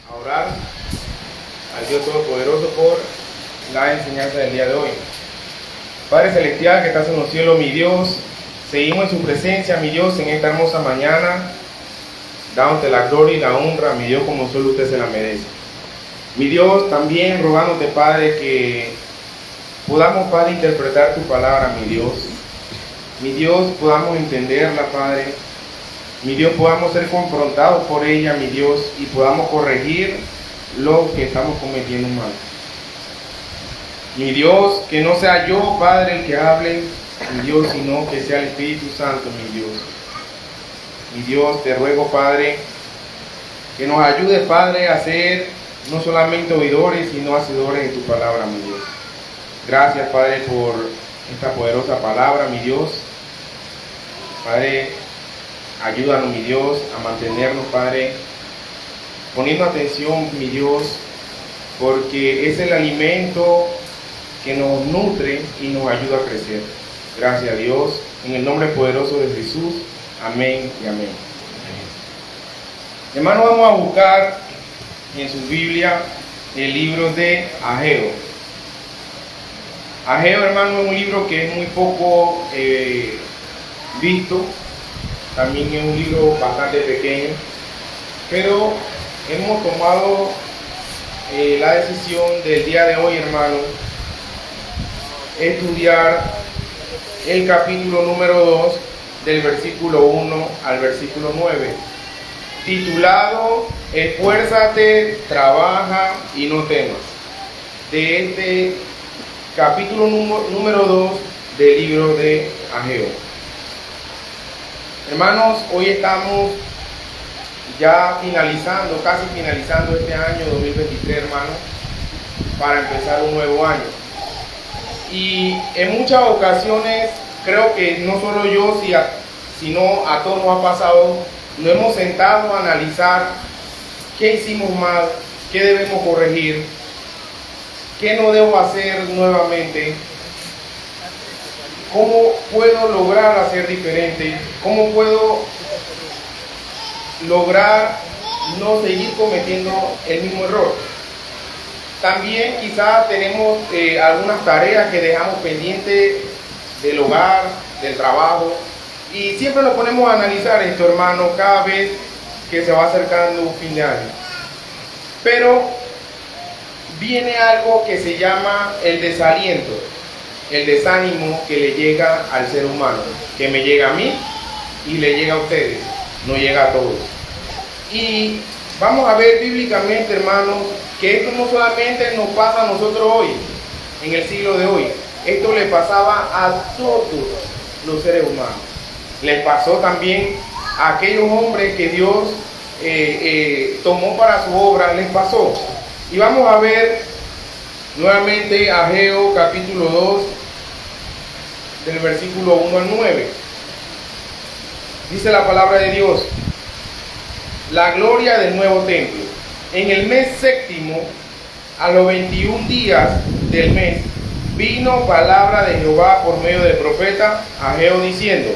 a orar al Dios Todopoderoso por la enseñanza del día de hoy. Padre Celestial que estás en los cielos, mi Dios, seguimos en su presencia, mi Dios, en esta hermosa mañana, dándote la gloria y la honra, mi Dios, como solo usted se la merece. Mi Dios, también rogándote, Padre, que podamos, Padre, interpretar tu palabra, mi Dios. Mi Dios, podamos entenderla, Padre. Mi Dios, podamos ser confrontados por ella, mi Dios, y podamos corregir lo que estamos cometiendo mal. Mi Dios, que no sea yo, Padre, el que hable, mi Dios, sino que sea el Espíritu Santo, mi Dios. Mi Dios, te ruego, Padre, que nos ayude, Padre, a ser no solamente oidores, sino hacedores de tu palabra, mi Dios. Gracias, Padre, por esta poderosa palabra, mi Dios. Padre, ayúdanos, mi Dios, a mantenernos, Padre, poniendo atención, mi Dios, porque es el alimento que nos nutre y nos ayuda a crecer. Gracias a Dios, en el nombre poderoso de Jesús. Amén y amén. Hermanos, vamos a buscar en su Biblia el libro de Ageo. Ageo, hermano, es un libro que es muy poco visto. También es un libro bastante pequeño, pero hemos tomado la decisión del día de hoy, hermano, estudiar el capítulo número 2 del versículo 1 al versículo 9, titulado Esfuérzate, trabaja y no temas, de este capítulo número 2 del libro de Ageo. Hermanos, hoy estamos ya casi finalizando este año 2023, hermanos, para empezar un nuevo año. Y en muchas ocasiones, creo que no solo yo, sino a todos nos ha pasado, nos hemos sentado a analizar qué hicimos mal, qué debemos corregir, qué no debo hacer nuevamente, cómo puedo lograr hacer diferente, cómo puedo lograr no seguir cometiendo el mismo error. También quizás tenemos algunas tareas que dejamos pendientes del hogar, del trabajo, y siempre nos ponemos a analizar esto, hermano, cada vez que se va acercando un fin de año. Pero viene algo que se llama el desaliento, el desánimo que le llega al ser humano, que me llega a mí y le llega a ustedes, no llega a todos. Y vamos a ver bíblicamente, hermanos, que esto no solamente nos pasa a nosotros hoy, en el siglo de hoy, esto le pasaba a todos los seres humanos. Les pasó también a aquellos hombres que Dios tomó para su obra, les pasó. Y vamos a ver nuevamente Ageo capítulo 2, del versículo 1 al 9. Dice la palabra de Dios: la gloria del nuevo templo. En el mes séptimo, a los 21 días del mes, vino palabra de Jehová por medio del profeta Ageo diciendo: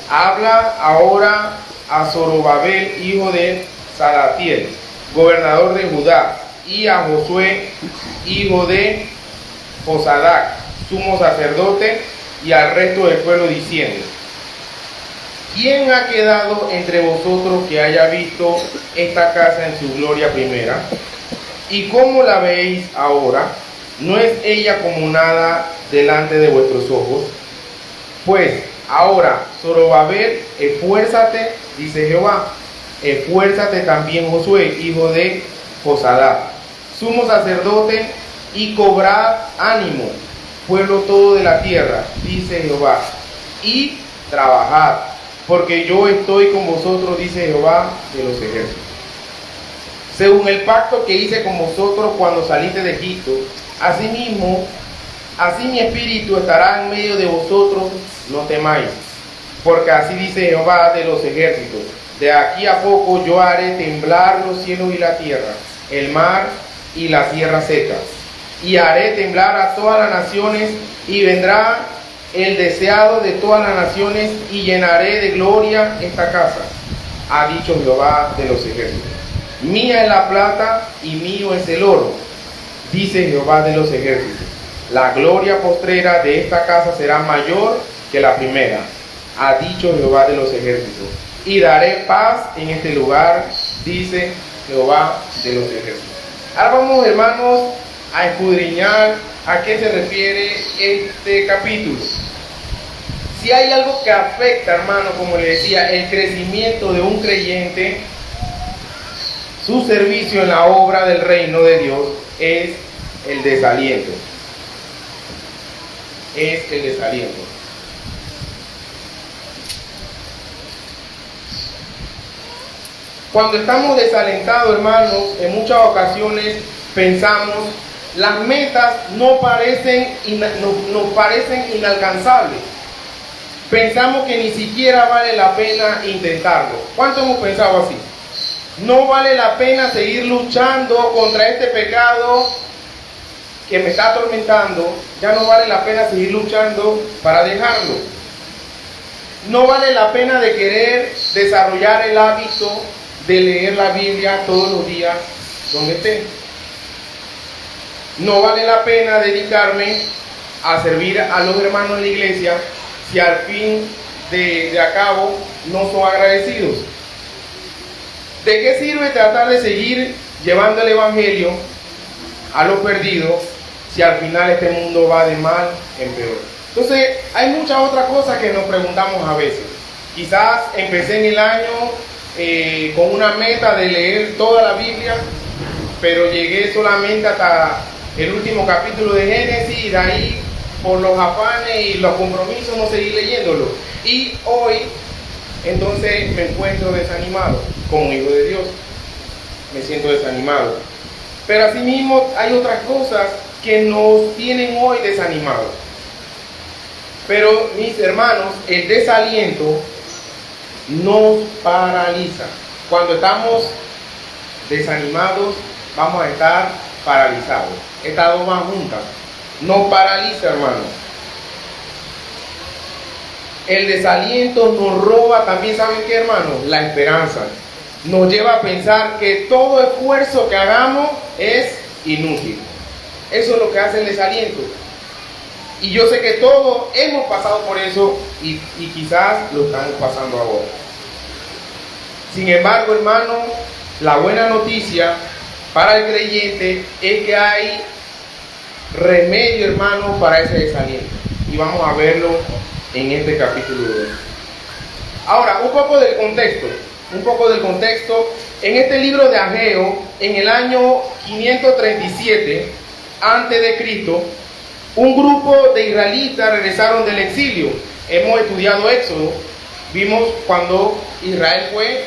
habla ahora a Zorobabel, hijo de Salatiel, gobernador de Judá, y a Josué, hijo de Josadac, sumo sacerdote, y al resto del pueblo diciendo: ¿quién ha quedado entre vosotros que haya visto esta casa en su gloria primera? ¿Y cómo la veis ahora? ¿No es ella como nada delante de vuestros ojos? Pues ahora, Zorobabel, esfuérzate, dice Jehová, esfuérzate también Josué, hijo de Josadac, sumo sacerdote, y cobrad ánimo, pueblo todo de la tierra, dice Jehová, y trabajad, porque yo estoy con vosotros, dice Jehová de los ejércitos. Según el pacto que hice con vosotros cuando saliste de Egipto, asimismo, así mi espíritu estará en medio de vosotros, no temáis. Porque así dice Jehová de los ejércitos: de aquí a poco yo haré temblar los cielos y la tierra, el mar y la tierra seca. Y haré temblar a todas las naciones, y vendrá el deseado de todas las naciones, y llenaré de gloria esta casa, ha dicho Jehová de los ejércitos. Mía es la plata y mío es el oro, dice Jehová de los ejércitos. La gloria postrera de esta casa será mayor que la primera, ha dicho Jehová de los ejércitos. Y daré paz en este lugar, dice Jehová de los ejércitos. Ahora vamos, hermanos, a escudriñar a qué se refiere este capítulo. Si hay algo que afecta, hermano, como le decía, el crecimiento de un creyente, su servicio en la obra del reino de Dios, es el desaliento. Es el desaliento. Cuando estamos desalentados, hermanos, en muchas ocasiones pensamos, las metas nos parecen inalcanzables. Pensamos que ni siquiera vale la pena intentarlo. ¿Cuánto hemos pensado así? No vale la pena seguir luchando contra este pecado que me está atormentando. Ya no vale la pena seguir luchando para dejarlo. No vale la pena de querer desarrollar el hábito de leer la Biblia todos los días donde esté. No vale la pena dedicarme a servir a los hermanos en la iglesia si al fin de cabo no son agradecidos. ¿De qué sirve tratar de seguir llevando el evangelio a los perdidos si al final este mundo va de mal en peor? Entonces, hay muchas otras cosas que nos preguntamos a veces. Quizás empecé en el año con una meta de leer toda la Biblia, pero llegué solamente hasta el último capítulo de Génesis y de ahí, por los afanes y los compromisos, no seguí leyéndolo. Y hoy, entonces, me encuentro desanimado como hijo de Dios. Me siento desanimado. Pero asimismo, hay otras cosas que nos tienen hoy desanimados. Pero, mis hermanos, el desaliento nos paraliza. Cuando estamos desanimados, vamos a estar paralizados. Estas dos van juntas. Nos paraliza, hermano. El desaliento nos roba también, ¿saben qué, hermano? La esperanza. Nos lleva a pensar que todo esfuerzo que hagamos es inútil. Eso es lo que hace el desaliento. Y yo sé que todos hemos pasado por eso y quizás lo estamos pasando ahora. Sin embargo, hermano, la buena noticia para el creyente es que hay remedio, hermano, para ese desaliento. Y vamos a verlo en este capítulo 2. Ahora, un poco del contexto. En este libro de Ageo, en el año 537 a.C., un grupo de israelitas regresaron del exilio. Hemos estudiado Éxodo. Vimos cuando Israel fue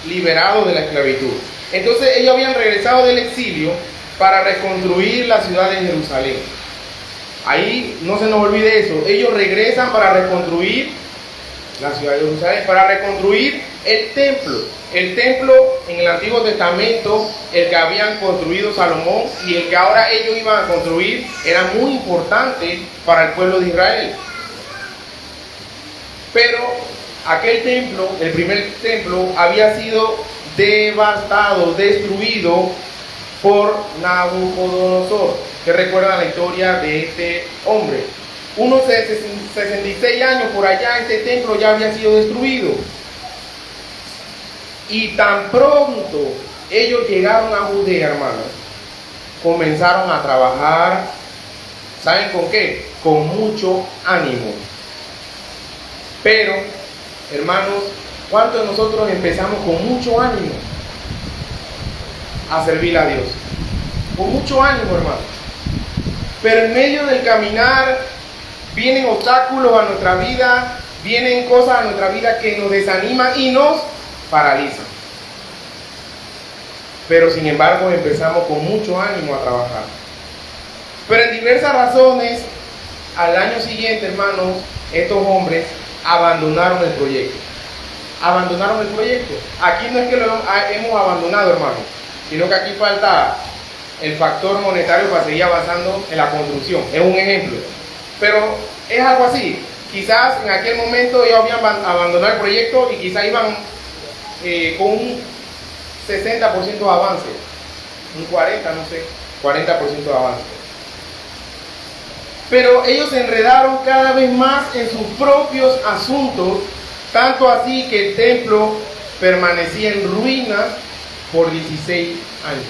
liberado de la esclavitud. Entonces ellos habían regresado del exilio para reconstruir la ciudad de Jerusalén. Ahí no se nos olvide eso. Ellos regresan para reconstruir la ciudad de Jerusalén, para reconstruir el templo. El templo en el Antiguo Testamento, el que habían construido Salomón y el que ahora ellos iban a construir, era muy importante para el pueblo de Israel. Pero aquel templo, el primer templo, había sido devastado, destruido por Nabucodonosor, que recuerdan la historia de este hombre. Unos 66 años por allá, este templo ya había sido destruido. Y tan pronto ellos llegaron a Judea, hermanos, comenzaron a trabajar, ¿saben con qué? Con mucho ánimo. Pero, hermanos, ¿cuántos de nosotros empezamos con mucho ánimo a servir a Dios? Con mucho ánimo, hermano. Pero en medio del caminar vienen obstáculos a nuestra vida, vienen cosas a nuestra vida que nos desaniman y nos paralizan. Pero sin embargo empezamos con mucho ánimo a trabajar. Pero en diversas razones, al año siguiente, hermanos, estos hombres abandonaron el proyecto. Abandonaron el proyecto. Aquí no es que lo hemos abandonado, hermanos, sino que aquí falta el factor monetario para seguir avanzando en la construcción. Es un ejemplo. Pero es algo así. Quizás en aquel momento ellos habían abandonado el proyecto y quizás iban con un 60% de avance, un 40, no sé, 40% de avance. Pero ellos se enredaron cada vez más en sus propios asuntos, tanto así que el templo permanecía en ruinas por 16 años.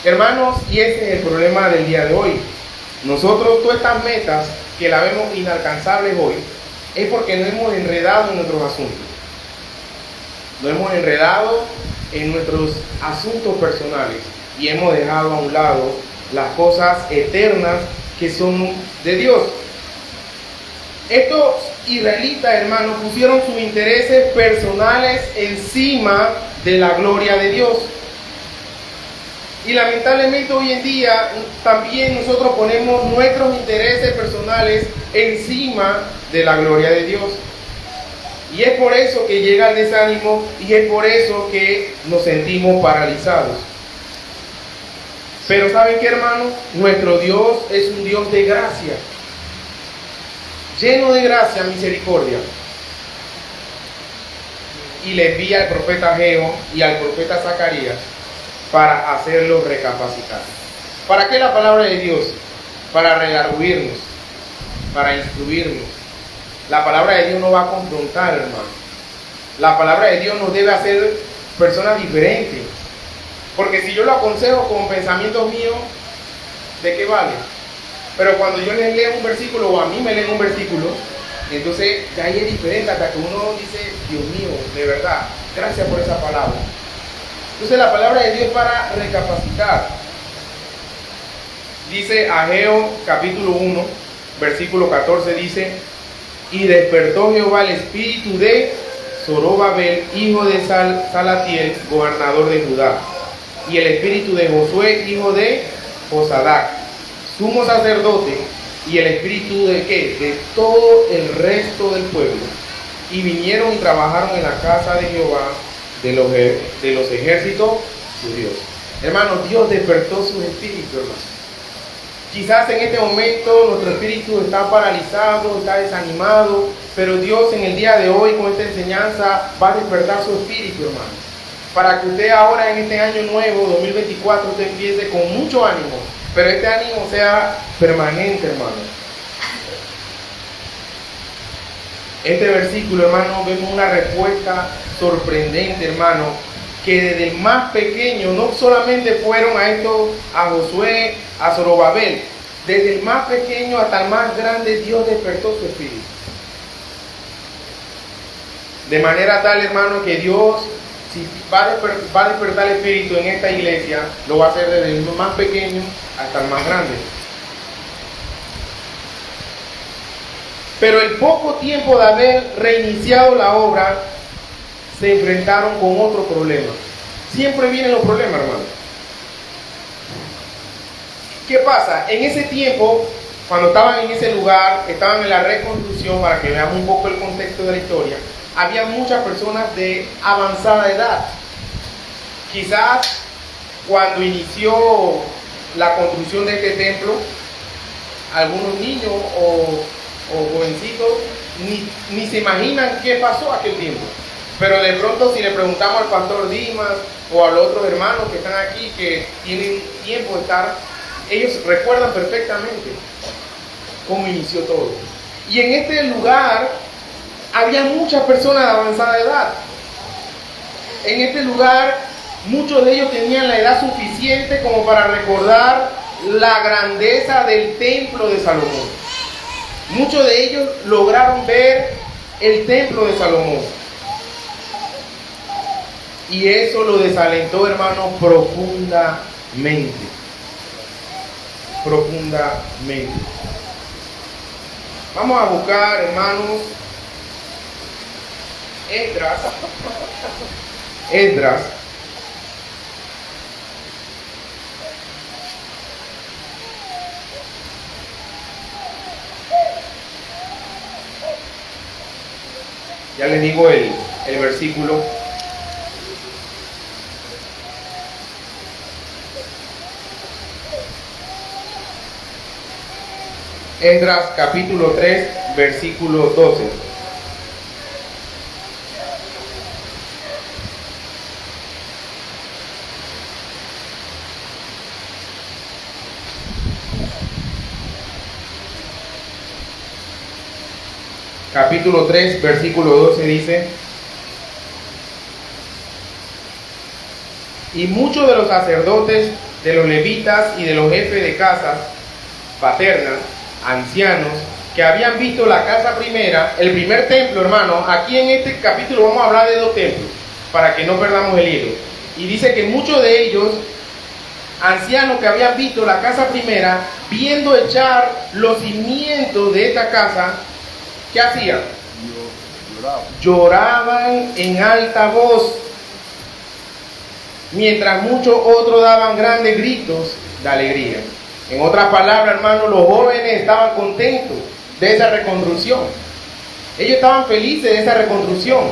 Hermanos, y ese es el problema del día de hoy. Nosotros, todas estas metas que la vemos inalcanzables hoy, es porque nos hemos enredado en nuestros asuntos. Nos hemos enredado en nuestros asuntos personales y hemos dejado a un lado las cosas eternas que son de Dios. Estos israelitas, hermanos, pusieron sus intereses personales encima de la gloria de Dios. Y lamentablemente hoy en día también nosotros ponemos nuestros intereses personales encima de la gloria de Dios. Y es por eso que llega el desánimo y es por eso que nos sentimos paralizados. Pero ¿saben qué, hermanos? Nuestro Dios es un Dios de gracia, lleno de gracia, misericordia. Y le envía al profeta Ageo y al profeta Zacarías para hacerlos recapacitar. ¿Para qué la palabra de Dios? Para redarguirnos, para instruirnos. La palabra de Dios nos va a confrontar, hermano. La palabra de Dios nos debe hacer personas diferentes. Porque si yo lo aconsejo con pensamientos míos, ¿de qué vale? Pero cuando yo les leo un versículo o a mí me leen un versículo, entonces de ahí es diferente hasta que uno dice, Dios mío, de verdad, gracias por esa palabra. Entonces la palabra de Dios es para recapacitar. Dice Ageo capítulo 1, versículo 14, dice: y despertó Jehová el espíritu de Zorobabel, hijo de Salatiel, gobernador de Judá, y el espíritu de Josué, hijo de Josadac, sumo sacerdote, y el espíritu de ¿qué? De todo el resto del pueblo. Y vinieron y trabajaron en la casa de Jehová de los ejércitos, su Dios. Hermano, Dios despertó su espíritu, hermano. Quizás en este momento nuestro espíritu está paralizado, está desanimado, pero Dios en el día de hoy con esta enseñanza va a despertar su espíritu, hermano. Para que usted ahora en este año nuevo, 2024, usted empiece con mucho ánimo, pero este ánimo sea permanente, hermano. Este versículo, hermano, vemos una respuesta sorprendente, hermano, que desde el más pequeño, no solamente fueron a Josué, a Zorobabel, desde el más pequeño hasta el más grande, Dios despertó su espíritu. De manera tal, hermano, que Dios, si va a despertar el espíritu en esta iglesia, lo va a hacer desde el más pequeño hasta el más grande. Pero el poco tiempo de haber reiniciado la obra, se enfrentaron con otro problema. Siempre vienen los problemas, hermano. ¿Qué pasa? En ese tiempo, cuando estaban en ese lugar, estaban en la reconstrucción, para que veamos un poco el contexto de la historia, había muchas personas de avanzada edad. Quizás cuando inició la construcción de este templo, algunos niños o jovencitos ni se imaginan qué pasó aquel tiempo. Pero de pronto, si le preguntamos al pastor Dimas o a los otros hermanos que están aquí, que tienen tiempo de estar, ellos recuerdan perfectamente cómo inició todo. Y en este lugar había muchas personas de avanzada edad. En este lugar muchos de ellos tenían la edad suficiente como para recordar la grandeza del templo de Salomón. Muchos de ellos lograron ver el templo de Salomón. Y eso lo desalentó, hermano, profundamente. Profundamente. Vamos a buscar, hermanos, Esdras. Ya les digo el versículo. Esdras capítulo 3, versículo 12. capítulo 3, versículo 12 dice: y muchos de los sacerdotes, de los levitas y de los jefes de casas paternas, ancianos, que habían visto la casa primera, el primer templo, hermano. Aquí en este capítulo vamos a hablar de dos templos, para que no perdamos el hilo. Y dice que muchos de ellos, ancianos que habían visto la casa primera, viendo echar los cimientos de esta casa, ¿qué hacían? Lloraban en alta voz, mientras muchos otros daban grandes gritos de alegría. En otras palabras, hermanos, los jóvenes estaban contentos de esa reconstrucción. Ellos estaban felices de esa reconstrucción,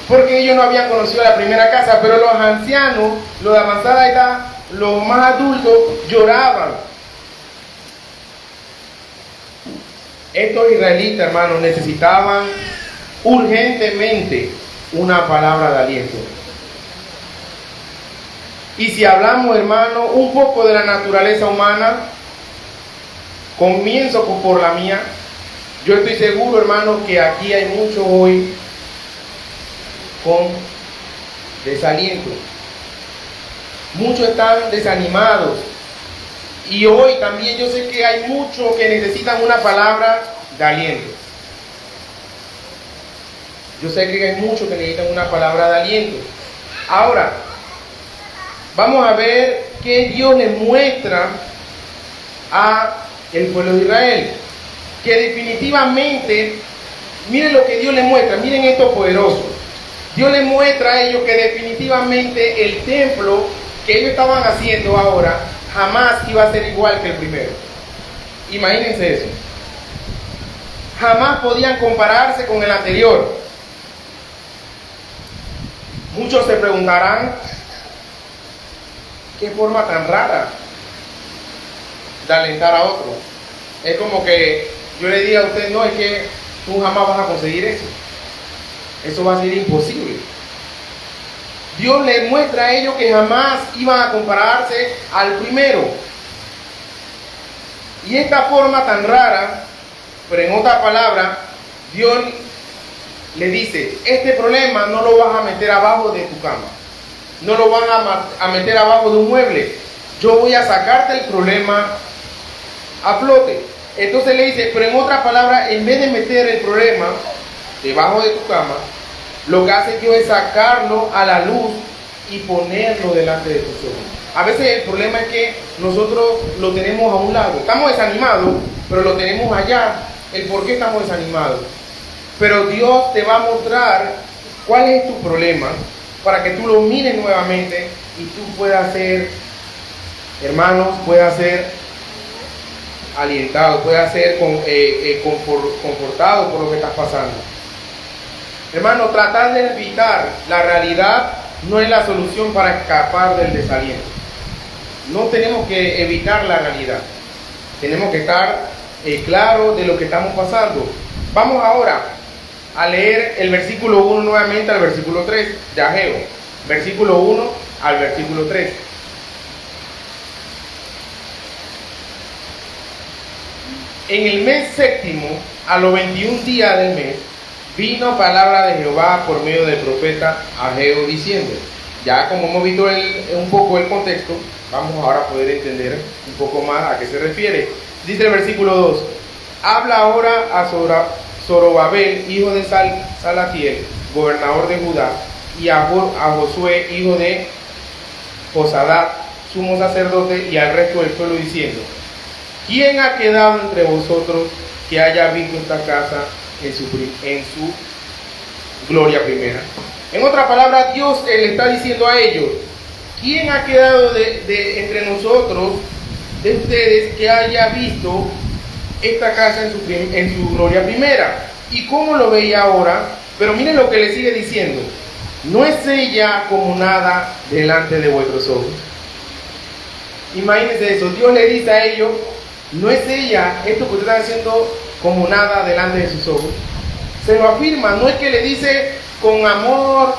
porque ellos no habían conocido la primera casa, pero los ancianos, los de avanzada edad, los más adultos, lloraban. Estos israelitas, hermanos, necesitaban urgentemente una palabra de aliento. Y si hablamos, hermano, un poco de la naturaleza humana, comienzo por la mía. Yo estoy seguro, hermano, que aquí hay muchos hoy con desaliento. Muchos están desanimados. Y hoy también yo sé que hay muchos que necesitan una palabra de aliento. Yo sé que hay muchos que necesitan una palabra de aliento. Ahora, vamos a ver qué Dios le muestra a el pueblo de Israel. Que definitivamente, miren lo que Dios le muestra, miren esto poderoso. Dios le muestra a ellos que definitivamente el templo que ellos estaban haciendo ahora jamás iba a ser igual que el primero. Imagínense eso. Jamás podían compararse con el anterior. Muchos se preguntarán: ¿qué forma tan rara de alentar a otro? Es como que yo le diga a usted: no, es que tú jamás vas a conseguir eso. Eso va a ser imposible. Dios les muestra a ellos que jamás iban a compararse al primero. Y esta forma tan rara, pero en otra palabra, Dios le dice: este problema no lo vas a meter abajo de tu cama. No lo van a meter abajo de un mueble. Yo voy a sacarte el problema a flote. Entonces le dice, pero en otras palabras, en vez de meter el problema debajo de tu cama, lo que hace Dios es sacarlo a la luz y ponerlo delante de tus ojos. A veces el problema es que nosotros lo tenemos a un lado. Estamos desanimados, pero lo tenemos allá. El por qué estamos desanimados. Pero Dios te va a mostrar cuál es tu problema, para que tú lo mires nuevamente y tú puedas ser, hermanos, puedas ser alientado, puedas ser confortado por lo que estás pasando. Hermano, tratar de evitar la realidad no es la solución para escapar del desaliento. No tenemos que evitar la realidad. Tenemos que estar claros de lo que estamos pasando. Vamos ahora a leer el versículo 1 nuevamente al versículo 3 de Ageo. Versículo 1 al versículo 3. En el mes séptimo, a los 21 días del mes, vino palabra de Jehová por medio del profeta Ageo diciendo. Ya como hemos visto un poco el contexto, vamos ahora a poder entender un poco más a qué se refiere. Dice el versículo 2: habla ahora a Zorobabel, hijo de Salatiel, gobernador de Judá, y a Josué, hijo de Josadat, sumo sacerdote, y al resto del pueblo diciendo: ¿quién ha quedado entre vosotros que haya visto esta casa en su gloria primera? En otras palabras, Dios le está diciendo a ellos: ¿quién ha quedado entre nosotros, de ustedes, que haya visto esta casa en su gloria primera? ¿Y cómo lo veía ahora? Pero miren lo que le sigue diciendo: ¿no es ella como nada delante de vuestros ojos? Imagínense eso. Dios le dice a ellos: ¿no es ella, esto que ustedes están haciendo, como nada delante de sus ojos? Se lo afirma. No es que le dice con amor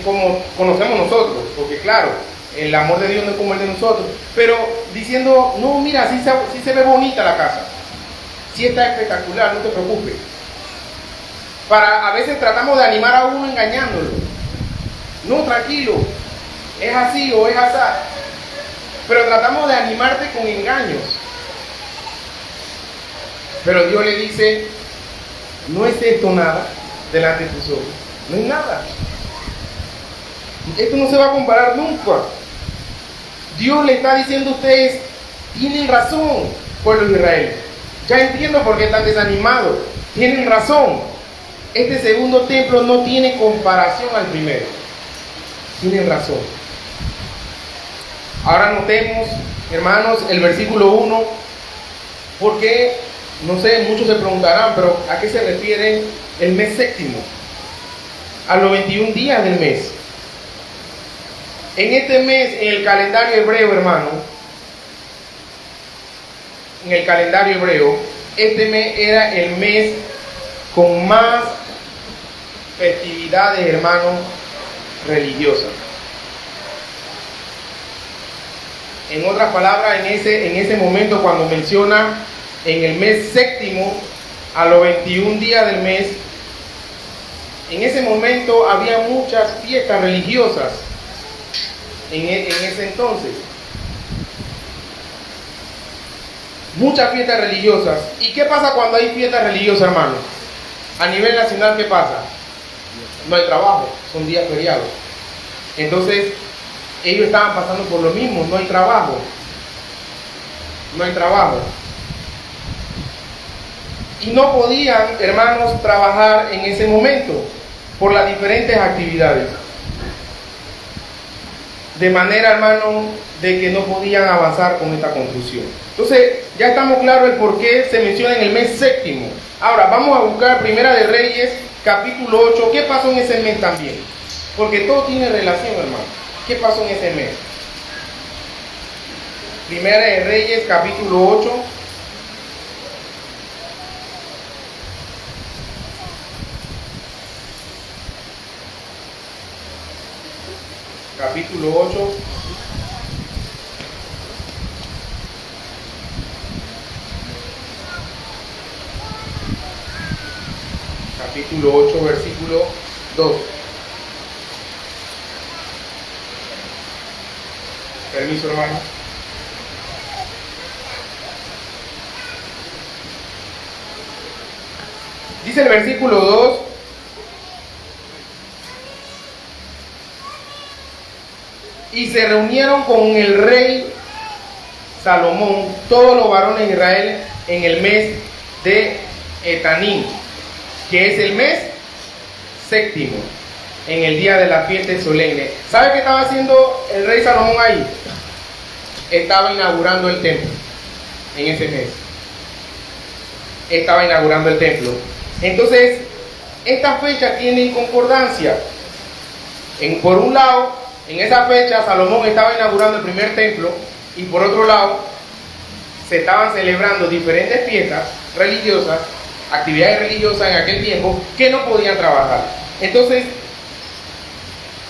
como conocemos nosotros, porque claro, el amor de Dios no es como el de nosotros, pero diciendo: no, mira, sí se ve bonita la casa, Sí está espectacular, no te preocupes. A veces tratamos de animar a uno engañándolo. No, tranquilo, es así o es así. Pero tratamos de animarte con engaños. Pero Dios le dice, no es esto nada delante de tus ojos. No es nada. Esto no se va a comparar nunca. Dios le está diciendo a ustedes, tienen razón, pueblo de Israel. Ya entiendo por qué están desanimados. Tienen razón. Este segundo templo no tiene comparación al primero. Tienen razón. Ahora notemos, hermanos, el versículo 1. Porque, no sé, muchos se preguntarán, pero ¿a qué se refiere el mes séptimo? A los 21 días del mes. En este mes, en el calendario hebreo, hermano, en el calendario hebreo, este mes era el mes con más festividades, hermanos, religiosas. En otras palabras, en ese momento, cuando menciona en el mes séptimo, a los 21 días del mes, en ese momento había muchas fiestas religiosas. En ese entonces, muchas fiestas religiosas. ¿Y qué pasa cuando hay fiestas religiosas, hermano? A nivel nacional, ¿qué pasa? No hay trabajo, son días feriados. Entonces, ellos estaban pasando por lo mismo, no hay trabajo. No hay trabajo. Y no podían, hermanos, trabajar en ese momento por las diferentes actividades. De manera, hermano, de que no podían avanzar con esta construcción. Entonces, ya estamos claros el por qué se menciona en el mes séptimo. Ahora, vamos a buscar Primera de Reyes, capítulo 8. ¿Qué pasó en ese mes también? Porque todo tiene relación, hermano. ¿Qué pasó en ese mes? Primera de Reyes, capítulo 8. Capítulo 8. Capítulo 8, versículo 2. Permiso, hermano. Dice el versículo 2. Y se reunieron con el rey Salomón, todos los varones de Israel, en el mes de Etanim, que es el mes séptimo, en el día de la fiesta solemne. ¿Sabe qué estaba haciendo el rey Salomón ahí? Estaba inaugurando el templo, en ese mes. Estaba inaugurando el templo. Entonces, esta fecha tiene concordancia. Por un lado, en esa fecha Salomón estaba inaugurando el primer templo y por otro lado se estaban celebrando diferentes fiestas religiosas, actividades religiosas en aquel tiempo que no podían trabajar. Entonces,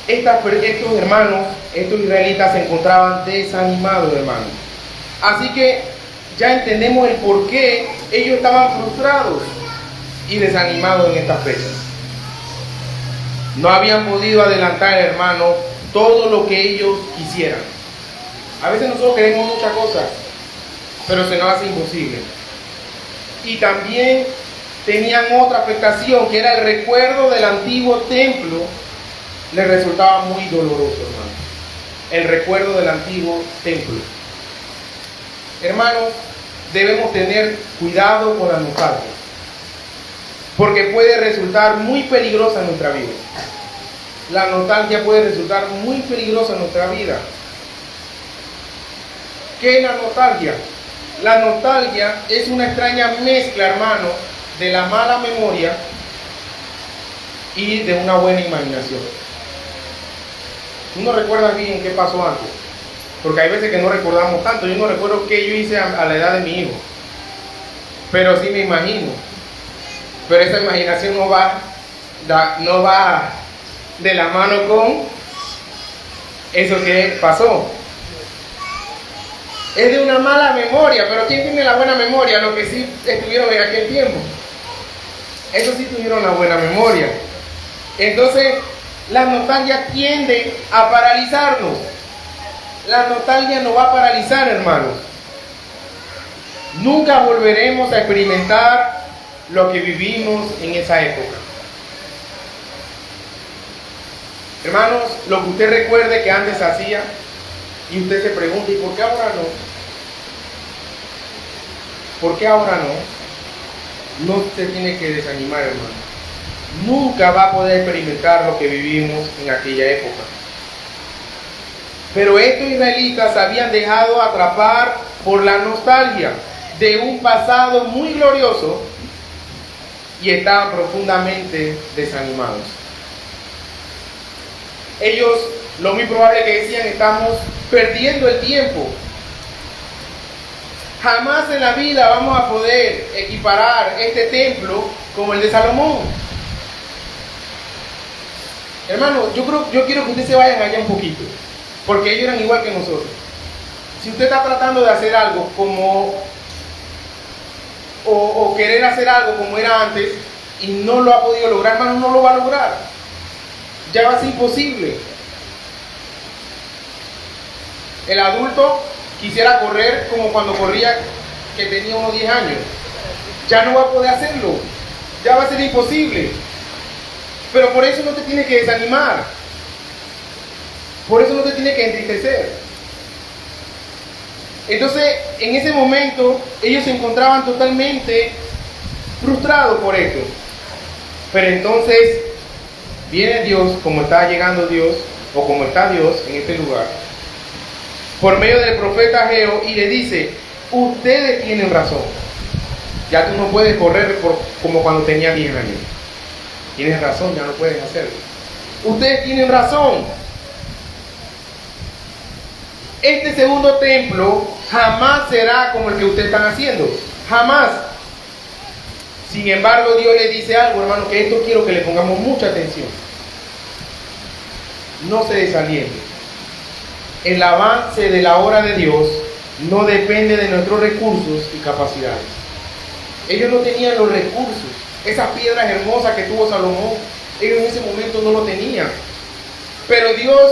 estos hermanos, estos israelitas se encontraban desanimados, hermanos. Así que ya entendemos el por qué ellos estaban frustrados y desanimados en estas fechas. No habían podido adelantar, hermanos, todo lo que ellos quisieran. A veces nosotros queremos muchas cosas, pero se nos hace imposible. Y también tenían otra afectación, que era el recuerdo del antiguo templo. Les resultaba muy doloroso, hermano. El recuerdo del antiguo templo. Hermanos, debemos tener cuidado con la nostalgia, porque puede resultar muy peligrosa en nuestra vida. La nostalgia puede resultar muy peligrosa en nuestra vida. ¿Qué es la nostalgia? La nostalgia es una extraña mezcla, hermano, de la mala memoria y de una buena imaginación. Tú no recuerdas bien qué pasó antes, porque hay veces que no recordamos tanto. Yo no recuerdo qué yo hice a la edad de mi hijo, pero sí me imagino. Pero esa imaginación no va de la mano con eso que pasó. es de una mala memoria, pero ¿quién tiene la buena memoria? Los que sí estuvieron en aquel tiempo. Esos sí tuvieron la buena memoria. Entonces, la nostalgia tiende a paralizarnos. La nostalgia nos va a paralizar, hermanos. Nunca volveremos a experimentar lo que vivimos en esa época. Hermanos, lo que usted recuerde que antes hacía, y usted se pregunta, ¿y por qué ahora no? ¿Por qué ahora no? No se tiene que desanimar, hermano. Nunca va a poder experimentar lo que vivimos en aquella época. Pero estos israelitas se habían dejado atrapar por la nostalgia de un pasado muy glorioso y estaban profundamente desanimados. Ellos, lo muy probable que decían, estamos perdiendo el tiempo. Jamás en la vida vamos a poder equiparar este templo como el de Salomón. Hermano, yo quiero que ustedes se vayan allá un poquito, porque ellos eran igual que nosotros. Si usted está tratando de hacer algo como o querer hacer algo como era antes y no lo ha podido lograr, hermano, no lo va a lograr. Ya va a ser imposible. El adulto quisiera correr como cuando corría, que tenía unos 10 años. Ya no va a poder hacerlo. Ya va a ser imposible. Pero por eso no te tiene que desanimar. Por eso no te tiene que entristecer. Entonces, en ese momento, ellos se encontraban totalmente frustrados por esto. Pero entonces, viene Dios, como está llegando Dios, o como está Dios en este lugar, por medio del profeta Ageo, y le dice, ustedes tienen razón. Ya tú no puedes correr como cuando tenía 10 años. Tienes razón, ya no puedes hacerlo. Ustedes tienen razón. Este segundo templo jamás será como el que ustedes están haciendo. Jamás. Sin embargo, Dios le dice algo, hermano, que esto quiero que le pongamos mucha atención. No se desaliente. El avance de la obra de Dios no depende de nuestros recursos y capacidades. Ellos no tenían los recursos. Esas piedras hermosas que tuvo Salomón, ellos en ese momento no lo tenían. Pero Dios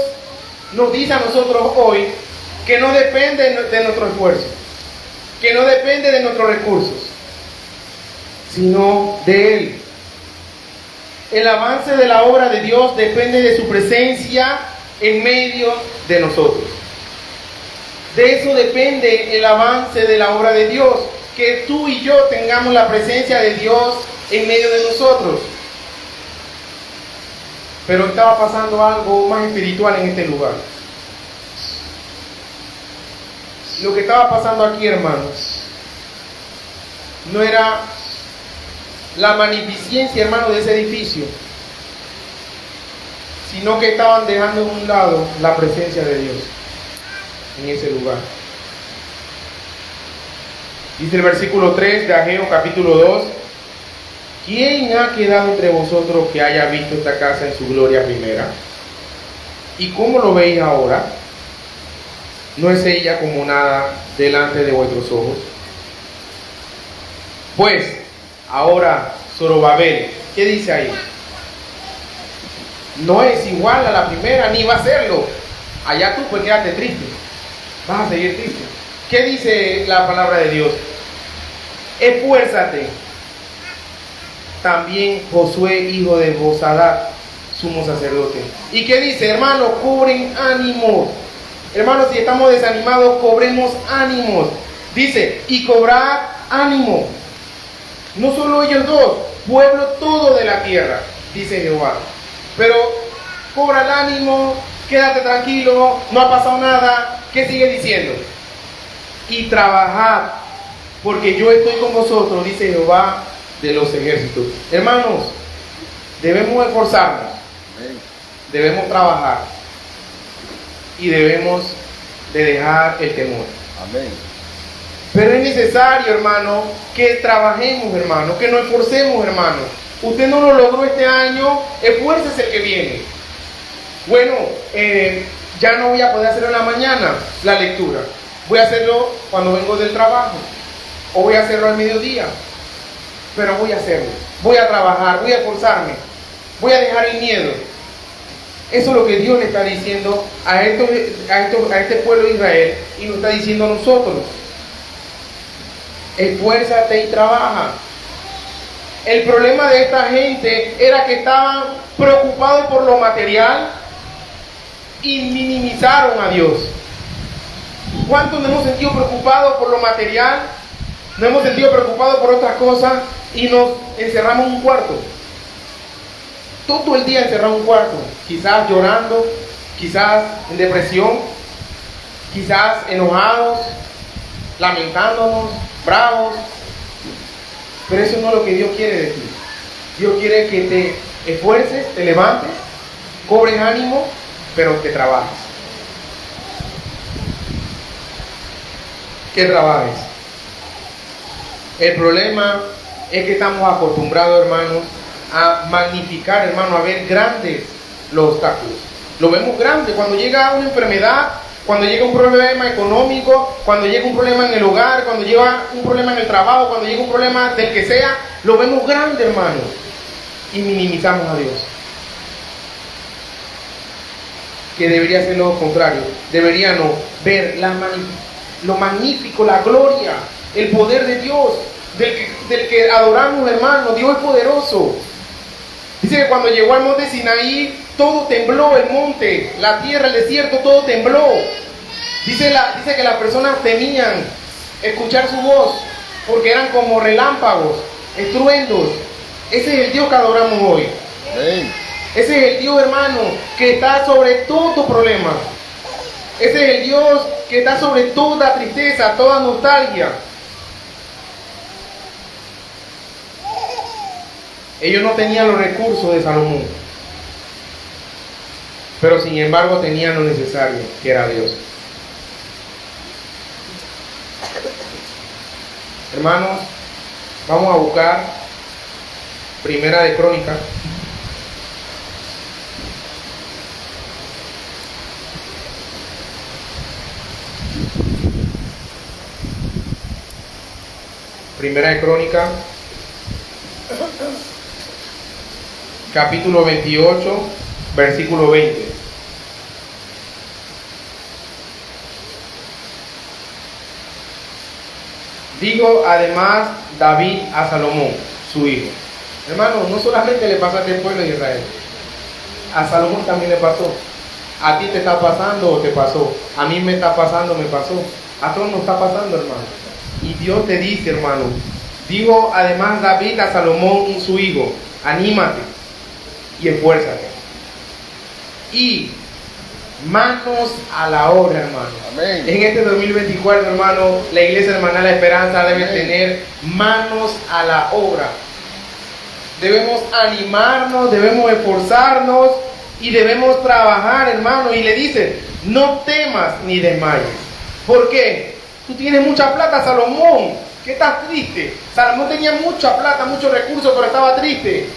nos dice a nosotros hoy que no depende de nuestro esfuerzo, que no depende de nuestros recursos, sino de Él. El avance de la obra de Dios depende de su presencia en medio de nosotros. De eso depende el avance de la obra de Dios, que tú y yo tengamos la presencia de Dios en medio de nosotros. Pero estaba pasando algo más espiritual en este lugar. Lo que estaba pasando aquí, hermanos, no era la magnificencia, hermano, de ese edificio, sino que estaban dejando a un lado la presencia de Dios en ese lugar. Dice el versículo 3 de Ageo capítulo 2: ¿quién ha quedado entre vosotros que haya visto esta casa en su gloria primera? ¿Y cómo lo veis ahora? ¿No es ella como nada delante de vuestros ojos? Pues, ahora, Zorobabel, ¿qué dice ahí? No es igual a la primera, ni va a serlo. Allá tú pues quédate triste. Vas a seguir triste. ¿Qué dice la palabra de Dios? Esfuérzate. También Josué, hijo de Josadat, sumo sacerdote. ¿Y qué dice? Hermanos, cobren ánimo. Hermanos, si estamos desanimados, cobremos ánimos. Dice, y cobrad ánimo. No solo ellos dos, pueblo todo de la tierra, dice Jehová. Pero cobra el ánimo, quédate tranquilo, no ha pasado nada. ¿Qué sigue diciendo? Y trabajad, porque yo estoy con vosotros, dice Jehová de los ejércitos. Hermanos, debemos esforzarnos, debemos trabajar y debemos de dejar el temor. Amén. Pero es necesario, hermano, que trabajemos, hermano, que nos esforcemos, hermano. Usted no lo logró este año, esfuércese el que viene. Bueno, ya no voy a poder hacer en la mañana la lectura. Voy a hacerlo cuando vengo del trabajo, o voy a hacerlo al mediodía, pero voy a hacerlo. Voy a trabajar, voy a esforzarme, voy a dejar el miedo. Eso es lo que Dios le está diciendo a este pueblo de Israel, y nos está diciendo a nosotros. Esfuérzate y trabaja. El problema de esta gente era que estaban preocupados por lo material y minimizaron a Dios. ¿Cuántos nos hemos sentido preocupados por lo material? Nos hemos sentido preocupados por otras cosas y nos encerramos en un cuarto. Todo el día encerrado en un cuarto. Quizás llorando, quizás en depresión, quizás enojados, lamentándonos, bravos. Pero eso no es lo que Dios quiere de ti. Dios quiere que te esfuerces, te levantes, cobres ánimo, pero que trabajes. Que trabajes. El problema es que estamos acostumbrados, hermanos, a magnificar, hermanos, a ver grandes los obstáculos. Lo vemos grande cuando llega una enfermedad, cuando llega un problema económico, cuando llega un problema en el hogar, cuando llega un problema en el trabajo, cuando llega un problema del que sea, lo vemos grande, hermanos, y minimizamos a Dios. Que debería ser lo contrario. Deberíamos ver lo magnífico, la gloria, el poder de Dios, del que adoramos, hermanos. Dios es poderoso. Dice que cuando llegó al monte Sinaí, todo tembló, el monte, la tierra, el desierto, todo tembló. Dice que las personas temían escuchar su voz, porque eran como relámpagos, estruendos. Ese es el Dios que adoramos hoy. Amén. Ese es el Dios, hermano, que está sobre todo problema. Ese es el Dios que está sobre toda tristeza, toda nostalgia. Ellos no tenían los recursos de Salomón, pero sin embargo tenían lo necesario, que era Dios. Hermanos, vamos a buscar Primera de Crónicas. Primera de Crónicas, capítulo 28, versículo 20. Dijo además David a Salomón, su hijo. Hermano, no solamente le pasó a este pueblo de Israel, a Salomón también le pasó. A ti te está pasando o te pasó. A mí me está pasando, me pasó. A todos nos está pasando, hermano. Y Dios te dice, hermano, dijo además David a Salomón, su hijo, anímate y esfuérzate. Y manos a la obra, hermano. Amén. En este 2024, hermano, la Iglesia Hermana La Esperanza debe tener manos a la obra. Debemos animarnos, debemos esforzarnos y debemos trabajar, hermano. Y le dice, no temas ni desmayes. ¿Por qué? Tú tienes mucha plata, Salomón. ¿Qué estás triste? Salomón tenía mucha plata, muchos recursos, pero estaba triste.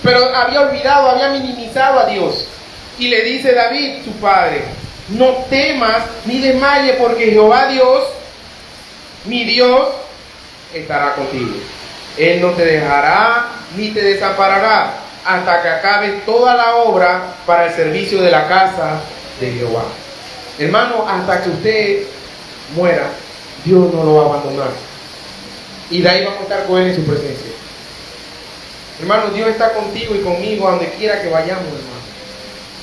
Pero había olvidado, había minimizado a Dios. Y le dice David, su padre, no temas ni desmayes, porque Jehová Dios, mi Dios, estará contigo. Él no te dejará ni te desamparará hasta que acabe toda la obra para el servicio de la casa de Jehová. Hermano, hasta que usted muera, Dios no lo va a abandonar. Y de ahí vamos a estar con Él en su presencia. Hermano, Dios está contigo y conmigo a donde quiera que vayamos, hermano.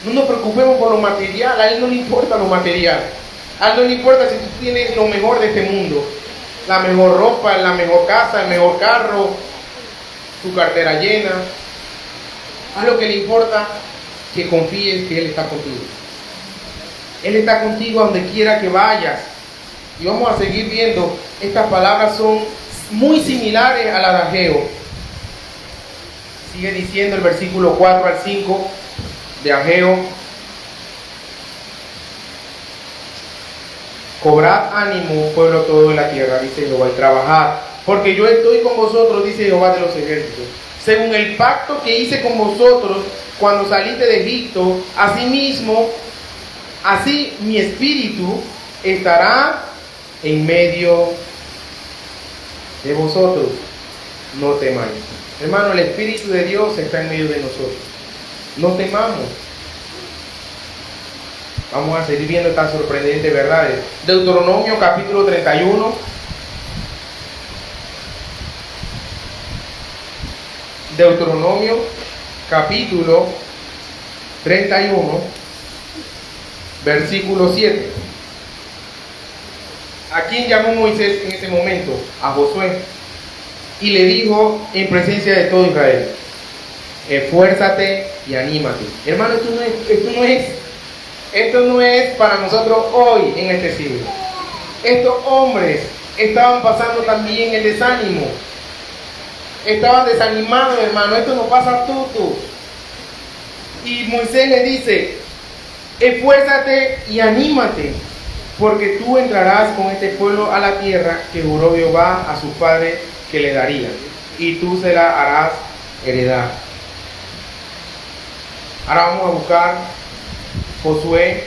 No nos preocupemos por lo material. A Él no le importa lo material. A Él no le importa si tú tienes lo mejor de este mundo. La mejor ropa, la mejor casa, el mejor carro, tu cartera llena. A lo que le importa, que confíes que Él está contigo. Él está contigo a donde quiera que vayas. Y vamos a seguir viendo. Estas palabras son muy similares a las de Ageo. Sigue diciendo el versículo 4 al 5 de Ageo. Cobrad ánimo, pueblo todo de la tierra, dice Jehová, y trabajad, porque yo estoy con vosotros, dice Jehová de los ejércitos, según el pacto que hice con vosotros cuando saliste de Egipto. Asimismo, así mi espíritu estará en medio de vosotros. No temáis. Hermano, el Espíritu de Dios está en medio de nosotros. No temamos. Vamos a seguir viendo estas sorprendentes verdades. Deuteronomio capítulo 31. Deuteronomio capítulo 31, versículo 7. ¿A quién llamó Moisés en ese momento? A Josué. Y le dijo en presencia de todo Israel: esfuérzate y anímate. Hermano, esto no es para nosotros hoy en este siglo. Estos hombres estaban pasando también el desánimo. Estaban desanimados, hermano. Esto no pasa a todos. Y Moisés le dice: esfuérzate y anímate, porque tú entrarás con este pueblo a la tierra que juró Jehová a sus padres que le daría, y tú se la harás heredar. Ahora vamos a buscar Josué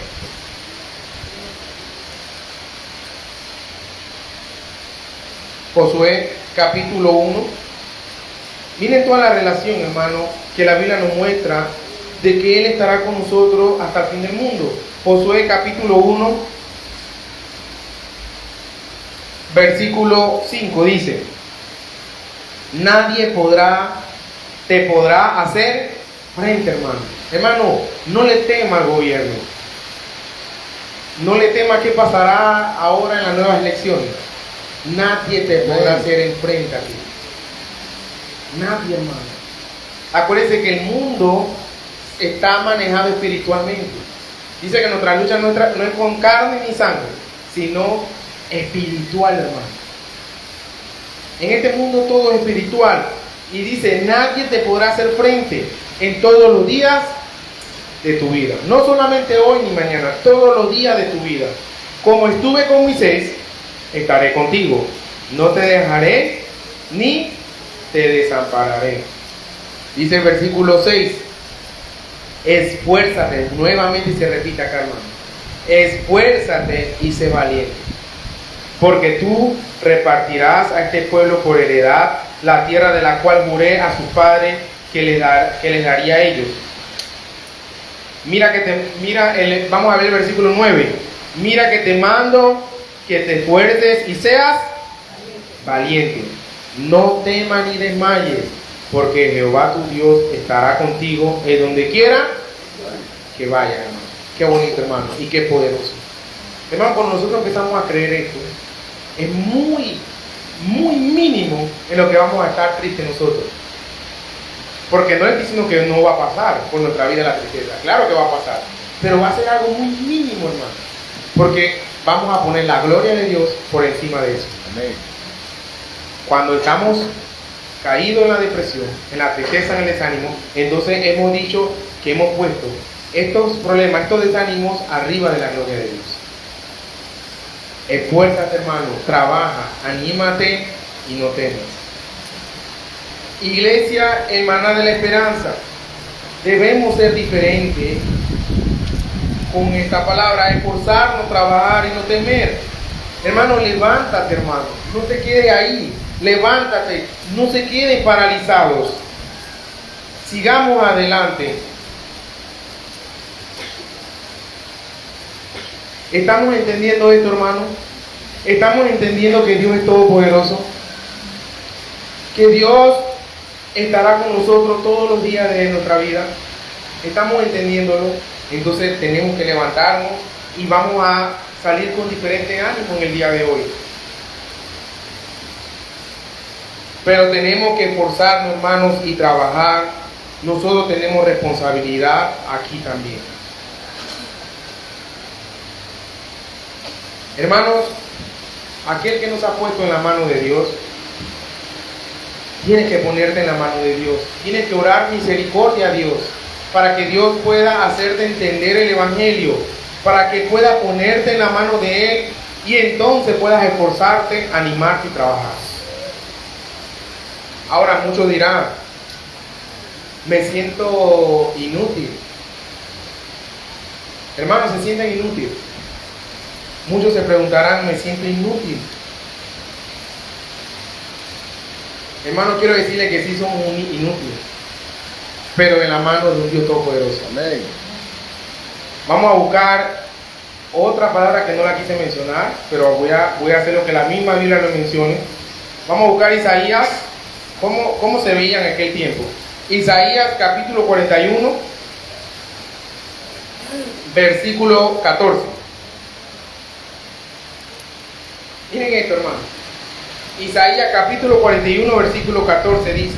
capítulo 1. Miren toda la relación, hermano, que la Biblia nos muestra de que Él estará con nosotros hasta el fin del mundo. Josué capítulo 1, versículo 5 dice: nadie te podrá hacer frente, hermano. Hermano, no le tema al gobierno. No le tema qué pasará ahora en las nuevas elecciones. Nadie te podrá hacer enfrente a ti. Nadie, hermano. Acuérdense que el mundo está manejado espiritualmente. Dice que nuestra lucha no es con carne ni sangre, sino espiritual, hermano. En este mundo todo es espiritual. Y dice: nadie te podrá hacer frente en todos los días de tu vida. No solamente hoy ni mañana, todos los días de tu vida. Como estuve con Moisés, estaré contigo. No te dejaré ni te desampararé. Dice el versículo 6: esfuérzate. Nuevamente se repite acá, hermano. Esfuérzate y sé valiente, porque tú repartirás a este pueblo por heredad la tierra de la cual juré a sus padres que les daría a ellos. Vamos a ver el versículo 9. Mira que te mando que te esfuerces y seas valiente. No temas ni desmayes, porque Jehová tu Dios estará contigo en donde quiera que vaya, hermano. Qué bonito, hermano, y qué poderoso. Hermano, cuando nosotros empezamos a creer esto, es muy, muy mínimo en lo que vamos a estar tristes nosotros. Porque no es diciendo que no va a pasar por nuestra vida la tristeza. Claro que va a pasar, pero va a ser algo muy mínimo, hermano. Porque vamos a poner la gloria de Dios por encima de eso. Amén. Cuando estamos caídos en la depresión, en la tristeza, en el desánimo, entonces hemos dicho que hemos puesto estos problemas, estos desánimos arriba de la gloria de Dios. Esfuérzate, hermano, trabaja, anímate y no temas. Iglesia hermana de la esperanza, debemos ser diferentes con esta palabra: esforzarnos, trabajar y no temer. Hermano, levántate, hermano, no te quedes ahí, levántate, no se queden paralizados, sigamos adelante. ¿Estamos entendiendo esto, hermano? ¿Estamos entendiendo que Dios es todopoderoso? Que Dios estará con nosotros todos los días de nuestra vida. ¿Estamos entendiéndolo? Entonces tenemos que levantarnos y vamos a salir con diferente ánimo en el día de hoy. Pero tenemos que esforzarnos, hermanos, y trabajar. Nosotros tenemos responsabilidad aquí también. Hermanos, aquel que nos ha puesto en la mano de Dios, tienes que ponerte en la mano de Dios. Tienes que orar misericordia a Dios, para que Dios pueda hacerte entender el Evangelio, para que puedas ponerte en la mano de Él y entonces puedas esforzarte, animarte y trabajar. Ahora muchos dirán: me siento inútil. Hermanos, se sienten inútiles. Muchos se preguntarán, me siento inútil. Hermano, quiero decirle que sí somos inútiles, pero en la mano de un Dios todopoderoso. Amén. Vamos a buscar otra palabra que no la quise mencionar, pero voy a hacer lo que la misma Biblia lo mencione. Vamos a buscar Isaías, cómo se veía en aquel tiempo. Isaías capítulo 41, versículo 14. Miren esto, hermano. Isaías capítulo 41, versículo 14 dice: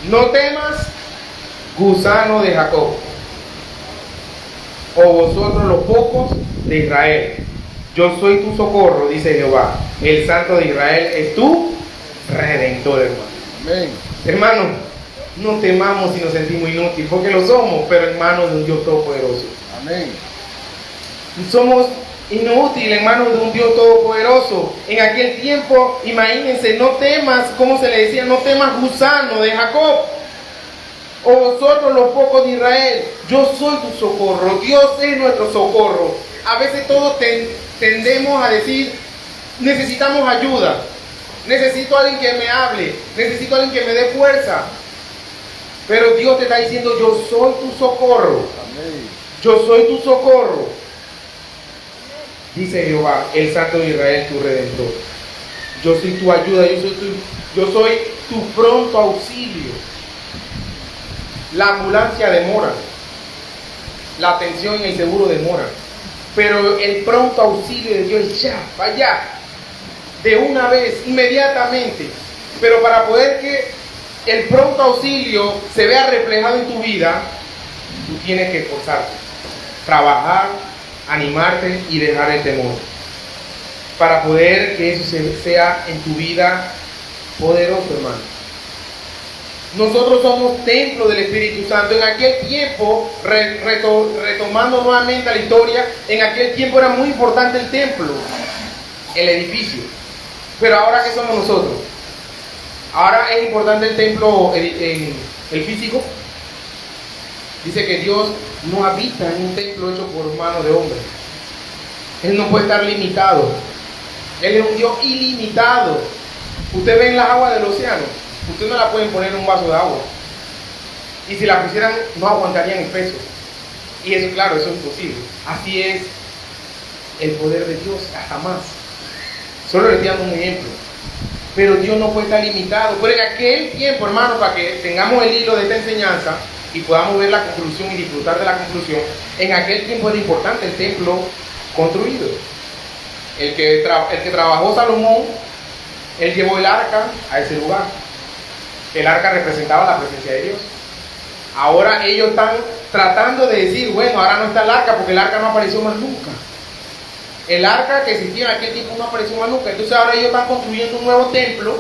no temas, gusano de Jacob, o vosotros los pocos de Israel. Yo soy tu socorro, dice Jehová. El Santo de Israel es tu Redentor, hermano. Amén. Hermano, no temamos si nos sentimos inútiles, porque lo somos, pero en manos de un Dios todopoderoso. Amén. Somos inútiles en manos de un Dios todopoderoso. En aquel tiempo, imagínense, no temas, como se le decía, no temas, gusano de Jacob, o vosotros los pocos de Israel. Yo soy tu socorro. Dios es nuestro socorro. A veces todos tendemos a decir, necesitamos ayuda, necesito a alguien que me hable, necesito a alguien que me dé fuerza. Pero Dios te está diciendo, yo soy tu socorro. Amén. Yo soy tu socorro, dice Jehová, el Santo de Israel, tu Redentor. Yo soy tu ayuda, yo soy tu pronto auxilio. La ambulancia demora, la atención en el seguro demora, pero el pronto auxilio de Dios es ya, vaya, de una vez, inmediatamente. Pero para poder que el pronto auxilio se vea reflejado en tu vida, tú tienes que esforzarte, trabajar, animarte y dejar el temor, para poder que eso sea en tu vida poderoso, hermano. Nosotros somos templo del Espíritu Santo. En aquel tiempo, retomando nuevamente la historia, en aquel tiempo era muy importante el templo, el edificio. Pero ahora, ¿qué somos nosotros? Ahora es importante el templo, el físico. Dice que Dios no habita en un templo hecho por mano de hombre. Él no puede estar limitado. Él es un Dios ilimitado. Usted ve en las aguas del océano, usted no la pueden poner en un vaso de agua. Y si la pusieran, no aguantarían el peso. Y eso, claro, eso es imposible. Así es el poder de Dios, jamás. Solo le estoy dando un ejemplo. Pero Dios no puede estar limitado. Pero en aquel tiempo, hermano, para que tengamos el hilo de esta enseñanza y podamos ver la conclusión y disfrutar de la conclusión, en aquel tiempo era importante el templo construido. El que trabajó Salomón, él llevó el arca a ese lugar. El arca representaba la presencia de Dios. Ahora ellos están tratando de decir, bueno, ahora no está el arca porque el arca no apareció más nunca. El arca que existía en aquel tiempo no apareció más nunca. Entonces ahora ellos están construyendo un nuevo templo,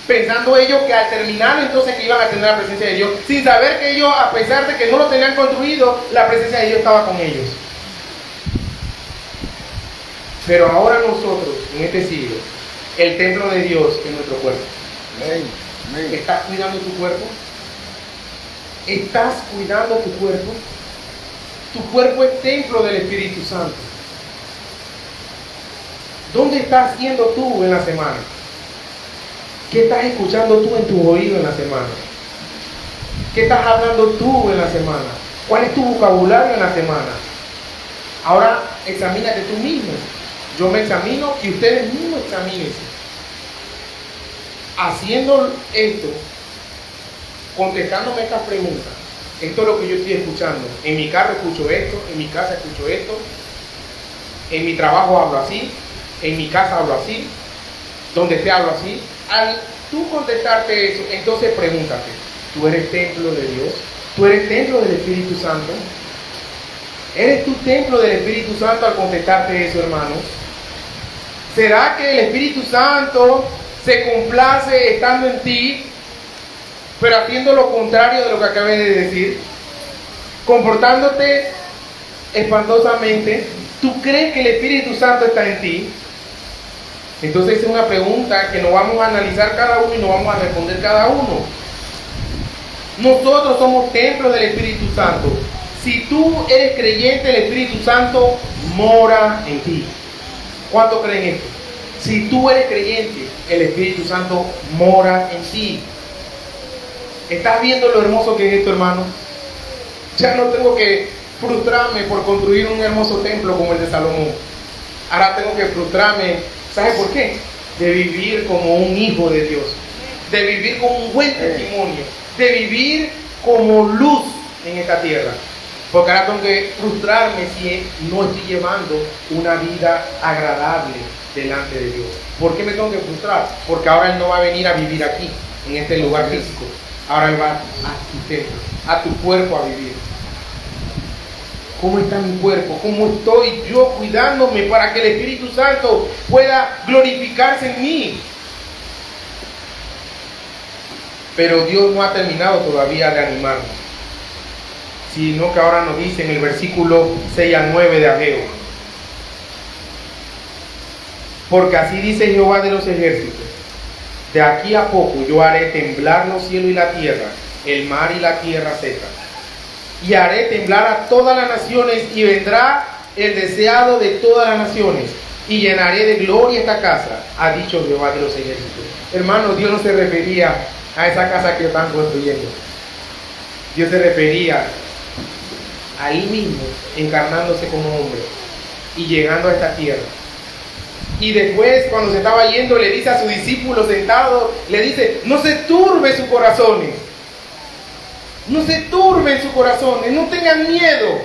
pensando ellos que al terminar entonces que iban a tener la presencia de Dios, sin saber que ellos, a pesar de que no lo tenían construido, la presencia de Dios estaba con ellos. Pero ahora nosotros, en este siglo, el templo de Dios es nuestro cuerpo. Amén. Amén. ¿Estás cuidando tu cuerpo? ¿Estás cuidando tu cuerpo? Tu cuerpo es templo del Espíritu Santo. ¿Dónde estás yendo tú en la semana? ¿Qué estás escuchando tú en tu oído en la semana? ¿Qué estás hablando tú en la semana? ¿Cuál es tu vocabulario en la semana? Ahora examínate tú mismo. Yo me examino y ustedes mismos examínense. Haciendo esto, contestándome estas preguntas, esto es lo que yo estoy escuchando. En mi carro escucho esto, en mi casa escucho esto, en mi trabajo hablo así, en mi casa hablo así, donde te hablo así. Al tú contestarte eso, entonces pregúntate, ¿tú eres templo de Dios? ¿Tú eres templo del Espíritu Santo? ¿Eres tu templo del Espíritu Santo al contestarte eso, hermano? ¿Será que el Espíritu Santo se complace estando en ti, pero haciendo lo contrario de lo que acabé de decir? Comportándote espantosamente. ¿Tú crees que el Espíritu Santo está en ti? Entonces es una pregunta que nos vamos a analizar cada uno y nos vamos a responder cada uno. Nosotros somos templos del Espíritu Santo. Si tú eres creyente, el Espíritu Santo mora en ti. ¿Cuánto creen esto? Si tú eres creyente, el Espíritu Santo mora en ti. ¿Estás viendo lo hermoso que es esto, hermano? Ya no tengo que frustrarme por construir un hermoso templo como el de Salomón. Ahora tengo que frustrarme, ¿sabes por qué? De vivir como un hijo de Dios, de vivir como un buen testimonio, de vivir como luz en esta tierra. Porque ahora tengo que frustrarme si no estoy llevando una vida agradable delante de Dios. ¿Por qué me tengo que frustrar? Porque ahora Él no va a venir a vivir aquí, en este lugar físico. Ahora Él va a tu templo, a tu cuerpo a vivir. ¿Cómo está mi cuerpo? ¿Cómo estoy yo cuidándome para que el Espíritu Santo pueda glorificarse en mí? Pero Dios no ha terminado todavía de animarnos, sino que ahora nos dice en el versículo 6 al 9 de Ageo: porque así dice Jehová de los ejércitos, de aquí a poco yo haré temblar los cielos y la tierra, el mar y la tierra seca, y haré temblar a todas las naciones, y vendrá el deseado de todas las naciones, y llenaré de gloria esta casa, ha dicho Jehová de los ejércitos. Hermano, Dios no se refería a esa casa que están construyendo. Dios se refería a Él mismo encarnándose como hombre y llegando a esta tierra. Y después, cuando se estaba yendo, le dice a sus discípulos sentados, le dice: no se turbe sus corazones, no se turben sus corazones, no tengan miedo,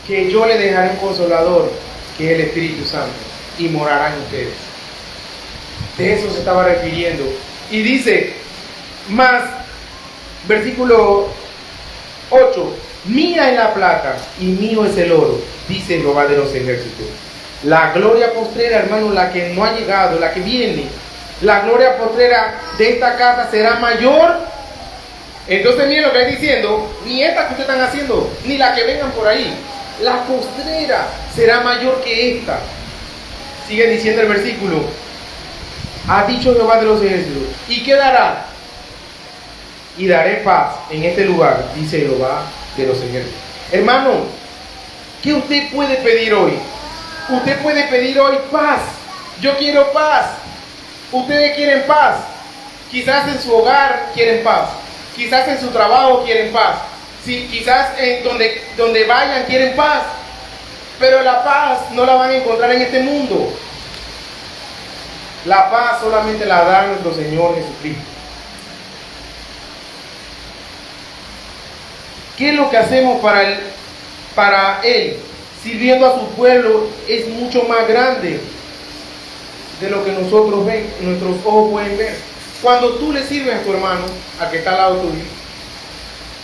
que yo le dejaré un consolador, que es el Espíritu Santo, y morará en ustedes. De eso se estaba refiriendo. Y dice más, versículo 8: mía es la plata y mío es el oro, dice Jehová de los ejércitos. La gloria postrera, hermano, la que no ha llegado, la que viene, la gloria postrera de esta casa será mayor. Entonces miren lo que está diciendo: ni esta que ustedes están haciendo, ni la que vengan por ahí, la postrera será mayor que esta. Sigue diciendo el versículo: ha dicho Jehová de los ejércitos, ¿y qué dará? Y daré paz en este lugar, dice Jehová de los ejércitos. Hermano, ¿qué usted puede pedir hoy? Usted puede pedir hoy paz. Yo quiero paz. Ustedes quieren paz. Quizás en su hogar quieren paz. Quizás en su trabajo quieren paz. Sí, quizás en donde vayan quieren paz. Pero la paz no la van a encontrar en este mundo. La paz solamente la da nuestro Señor Jesucristo. ¿Qué es lo que hacemos para Él? Sirviendo a su pueblo es mucho más grande de lo que nosotros ven, nuestros ojos pueden ver. Cuando tú le sirves a tu hermano, al que está al lado tuyo,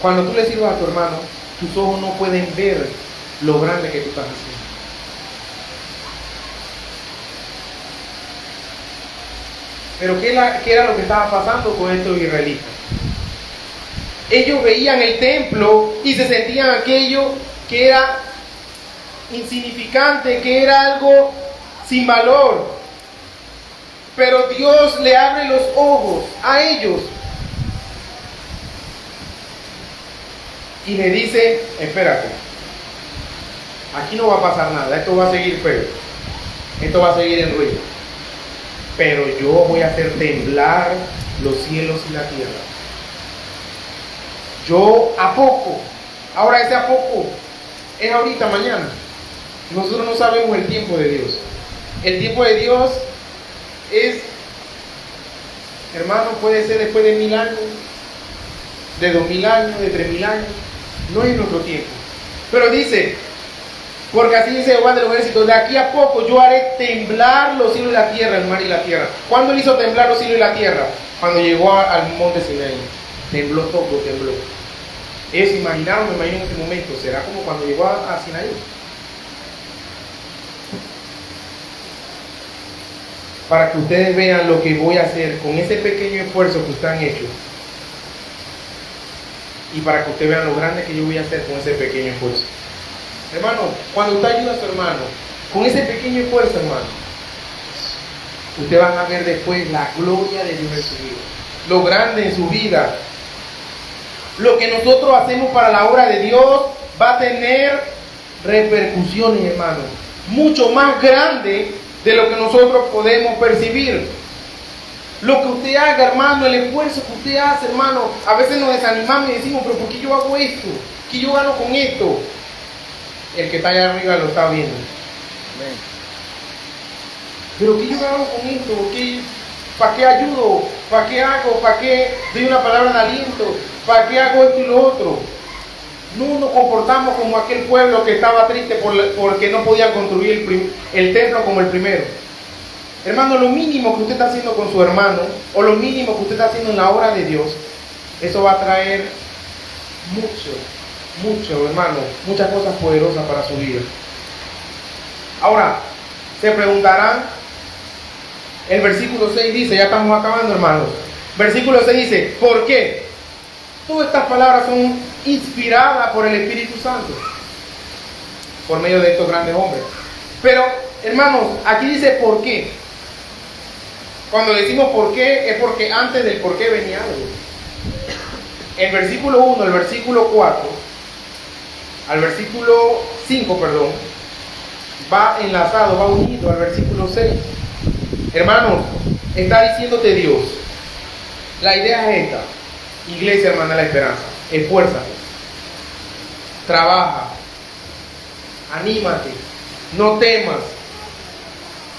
cuando tú le sirves a tu hermano, tus ojos no pueden ver lo grande que tú estás haciendo. Pero ¿qué era lo que estaba pasando con estos israelitas? Ellos veían el templo y se sentían aquello que era insignificante, que era algo sin valor. Pero Dios le abre los ojos a ellos y le dice: espérate, aquí no va a pasar nada, esto va a seguir feo, esto va a seguir en ruido, pero yo voy a hacer temblar los cielos y la tierra. Yo a poco, ahora ese a poco es ahorita, mañana. Nosotros no sabemos el tiempo de Dios. El tiempo de Dios es, hermano, puede ser después de 1000 años, de 2000 años, de 3000 años. No es nuestro tiempo. Pero dice: porque así dice Jehová de los ejércitos, de aquí a poco yo haré temblar los cielos y la tierra, el mar y la tierra. ¿Cuándo Él hizo temblar los cielos y la tierra? Cuando llegó al monte Sinaí. Tembló todo, tembló. Eso, imaginaron, me imagino en ese momento. Será como cuando llegó a Sinaí. Para que ustedes vean lo que voy a hacer con ese pequeño esfuerzo que ustedes han hecho. Y para que ustedes vean lo grande que yo voy a hacer con ese pequeño esfuerzo. Hermano, cuando usted ayuda a su hermano, con ese pequeño esfuerzo, hermano, ustedes van a ver después la gloria de Dios en su vida. Lo grande en su vida. Lo que nosotros hacemos para la obra de Dios va a tener repercusiones, hermano, mucho más grandes de lo que nosotros podemos percibir. Lo que usted haga, hermano, el esfuerzo que usted hace, hermano, a veces nos desanimamos y decimos, pero ¿por qué yo hago esto? ¿Qué yo gano con esto? El que está allá arriba lo está viendo. Amén. Pero ¿qué yo hago con esto? ¿Para qué ayudo? ¿Para qué hago? ¿Para qué doy una palabra de aliento? ¿Para qué hago esto y lo otro? No nos comportamos como aquel pueblo que estaba triste porque no podía construir el templo como el primero. Hermano, lo mínimo que usted está haciendo con su hermano, o lo mínimo que usted está haciendo en la obra de Dios, eso va a traer mucho, hermano, muchas cosas poderosas para su vida. Ahora, se preguntarán, el versículo 6 dice, ya estamos acabando, hermanos. Versículo 6 dice, ¿por qué? Todas estas palabras son inspiradas por el Espíritu Santo, por medio de estos grandes hombres. Pero, hermanos, aquí dice ¿por qué? Cuando decimos por qué, es porque antes del por qué venía algo. El versículo 1, el versículo 4, al versículo 5, perdón, va enlazado, va unido al versículo 6. Hermanos, está diciéndote Dios, la idea es esta: iglesia hermana de la esperanza, esfuérzate, trabaja, anímate, no temas.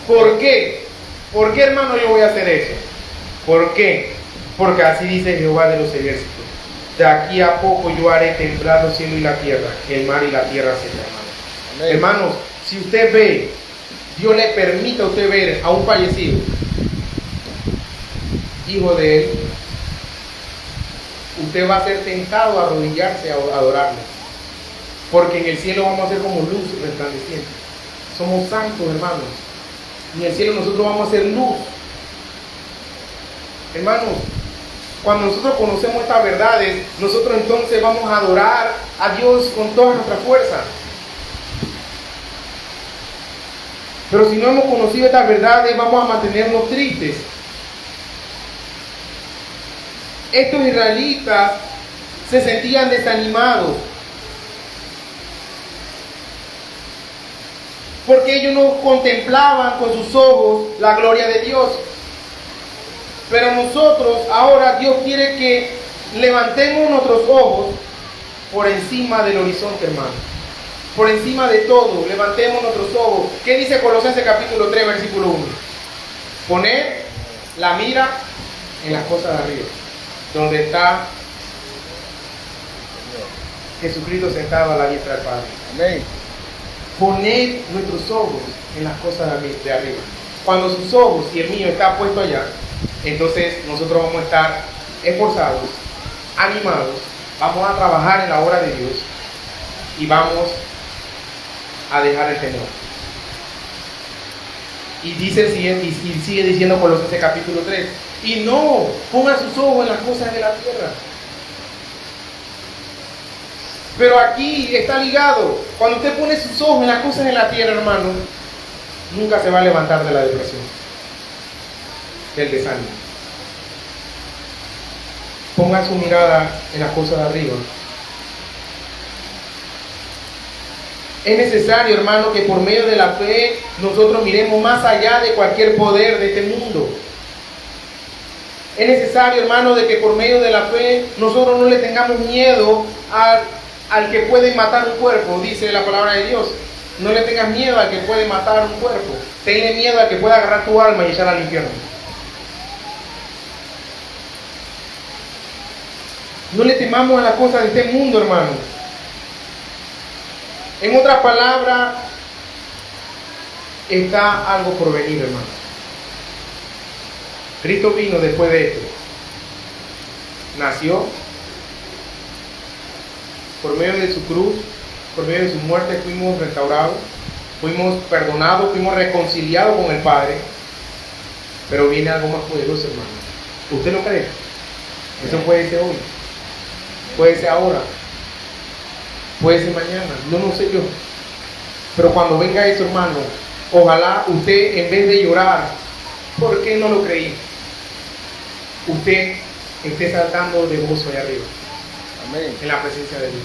¿Por qué? ¿Por qué, hermano, yo voy a hacer eso? ¿Por qué? Porque así dice Jehová de los ejércitos: de aquí a poco yo haré temblar los cielos y la tierra, el mar y la tierra se derramarán. Hermanos, si usted ve, Dios le permite a usted ver a un fallecido, hijo de él, usted va a ser tentado a arrodillarse a adorarle, porque en el cielo vamos a ser como luz resplandeciente. Somos santos, hermanos. En el cielo nosotros vamos a ser luz. Hermanos, cuando nosotros conocemos estas verdades, nosotros entonces vamos a adorar a Dios con toda nuestra fuerza. Pero si no hemos conocido estas verdades, vamos a mantenernos tristes. Estos israelitas se sentían desanimados porque ellos no contemplaban con sus ojos la gloria de Dios. Pero nosotros ahora Dios quiere que levantemos nuestros ojos por encima del horizonte, hermano. Por encima de todo, levantemos nuestros ojos. ¿Qué dice Colosenses capítulo 3, versículo 1? Poner la mira en las cosas de arriba, donde está Jesucristo sentado a la diestra del Padre. Amén. Poner nuestros ojos en las cosas de arriba. Cuando sus ojos y el mío está puesto allá, entonces nosotros vamos a estar esforzados, animados, vamos a trabajar en la obra de Dios y vamos a dejar el temor. Y dice el siguiente, y sigue diciendo Colosenses capítulo 3, y no pongan sus ojos en las cosas de la tierra. Pero aquí está ligado. Cuando usted pone sus ojos en las cosas de la tierra, hermano, nunca se va a levantar de la depresión, del desánimo. Ponga su mirada en las cosas de arriba. Es necesario, hermano, que por medio de la fe nosotros miremos más allá de cualquier poder de este mundo. Es necesario, hermano, de que por medio de la fe nosotros no le tengamos miedo al que puede matar un cuerpo, dice la palabra de Dios. No le tengas miedo al que puede matar un cuerpo. Tenle miedo al que pueda agarrar tu alma y echarla al infierno. No le temamos a las cosas de este mundo, hermano. En otras palabras, está algo por venir, hermano. Cristo vino después de esto. Nació. Por medio de su cruz, por medio de su muerte, fuimos restaurados, fuimos perdonados, fuimos reconciliados con el Padre. Pero viene algo más poderoso, hermano. ¿Usted lo cree? Eso puede ser hoy, puede ser ahora, puede ser mañana, no sé yo. Pero cuando venga eso, hermano, ojalá usted, en vez de llorar, ¿por qué no lo creí?, usted esté saltando de gozo allá arriba. Amén. En la presencia de Dios.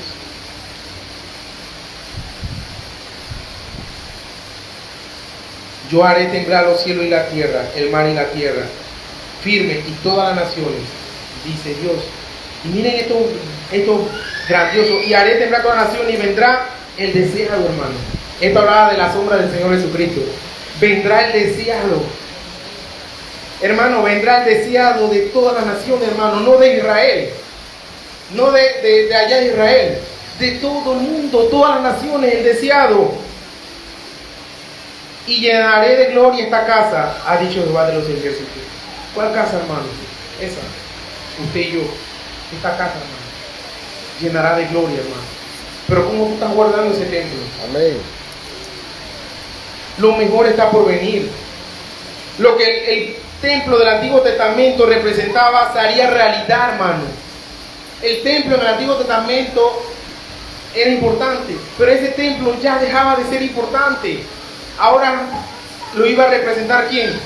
Yo haré temblar los cielos y la tierra, el mar y la tierra, firme y todas las naciones, dice Dios. Y miren esto grandioso. Y haré temblar todas las naciones y vendrá el deseado, hermano. Esto hablaba de la sombra del Señor Jesucristo. Vendrá el deseado. Hermano, vendrá el deseado de todas las naciones, hermano, no de Israel. No de allá de Israel. De todo el mundo, todas las naciones, el deseado. Y llenaré de gloria esta casa, ha dicho Jehová de los ejércitos. ¿Cuál casa, hermano? Esa. Usted y yo. Esta casa, hermano. Llenará de gloria, hermano. Pero ¿cómo tú estás guardando ese templo? Amén. Lo mejor está por venir. Lo que el templo del Antiguo Testamento representaba se haría realidad, hermano. El templo en el Antiguo Testamento era importante, pero ese templo ya dejaba de ser importante. Ahora lo iba a representar ¿quién?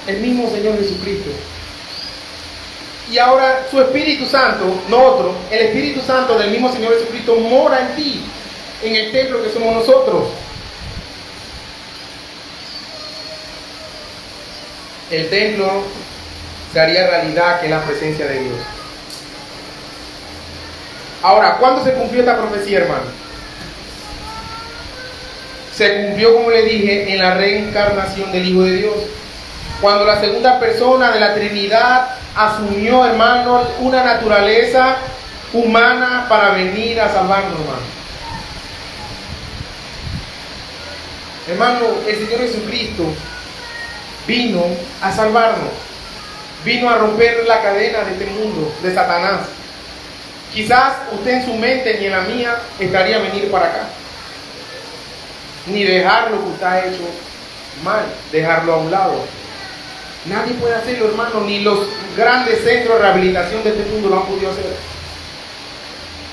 El mismo Señor Jesucristo. Y ahora su Espíritu Santo, no otro, el Espíritu Santo del mismo Señor Jesucristo mora en ti, en el templo que somos nosotros. El templo se haría realidad, que es la presencia de Dios. Ahora, ¿cuándo se cumplió esta profecía, hermano? Se cumplió, como le dije, en la reencarnación del Hijo de Dios. Cuando la segunda persona de la Trinidad asumió, hermano, una naturaleza humana para venir a salvarnos, hermano. Hermano, el Señor Jesucristo vino a salvarnos. Vino a romper la cadena de este mundo, de Satanás. Quizás usted en su mente ni en la mía estaría venir para acá. Ni dejar lo que usted ha hecho mal, dejarlo a un lado. Nadie puede hacerlo, hermano, ni los grandes centros de rehabilitación de este mundo lo han podido hacer.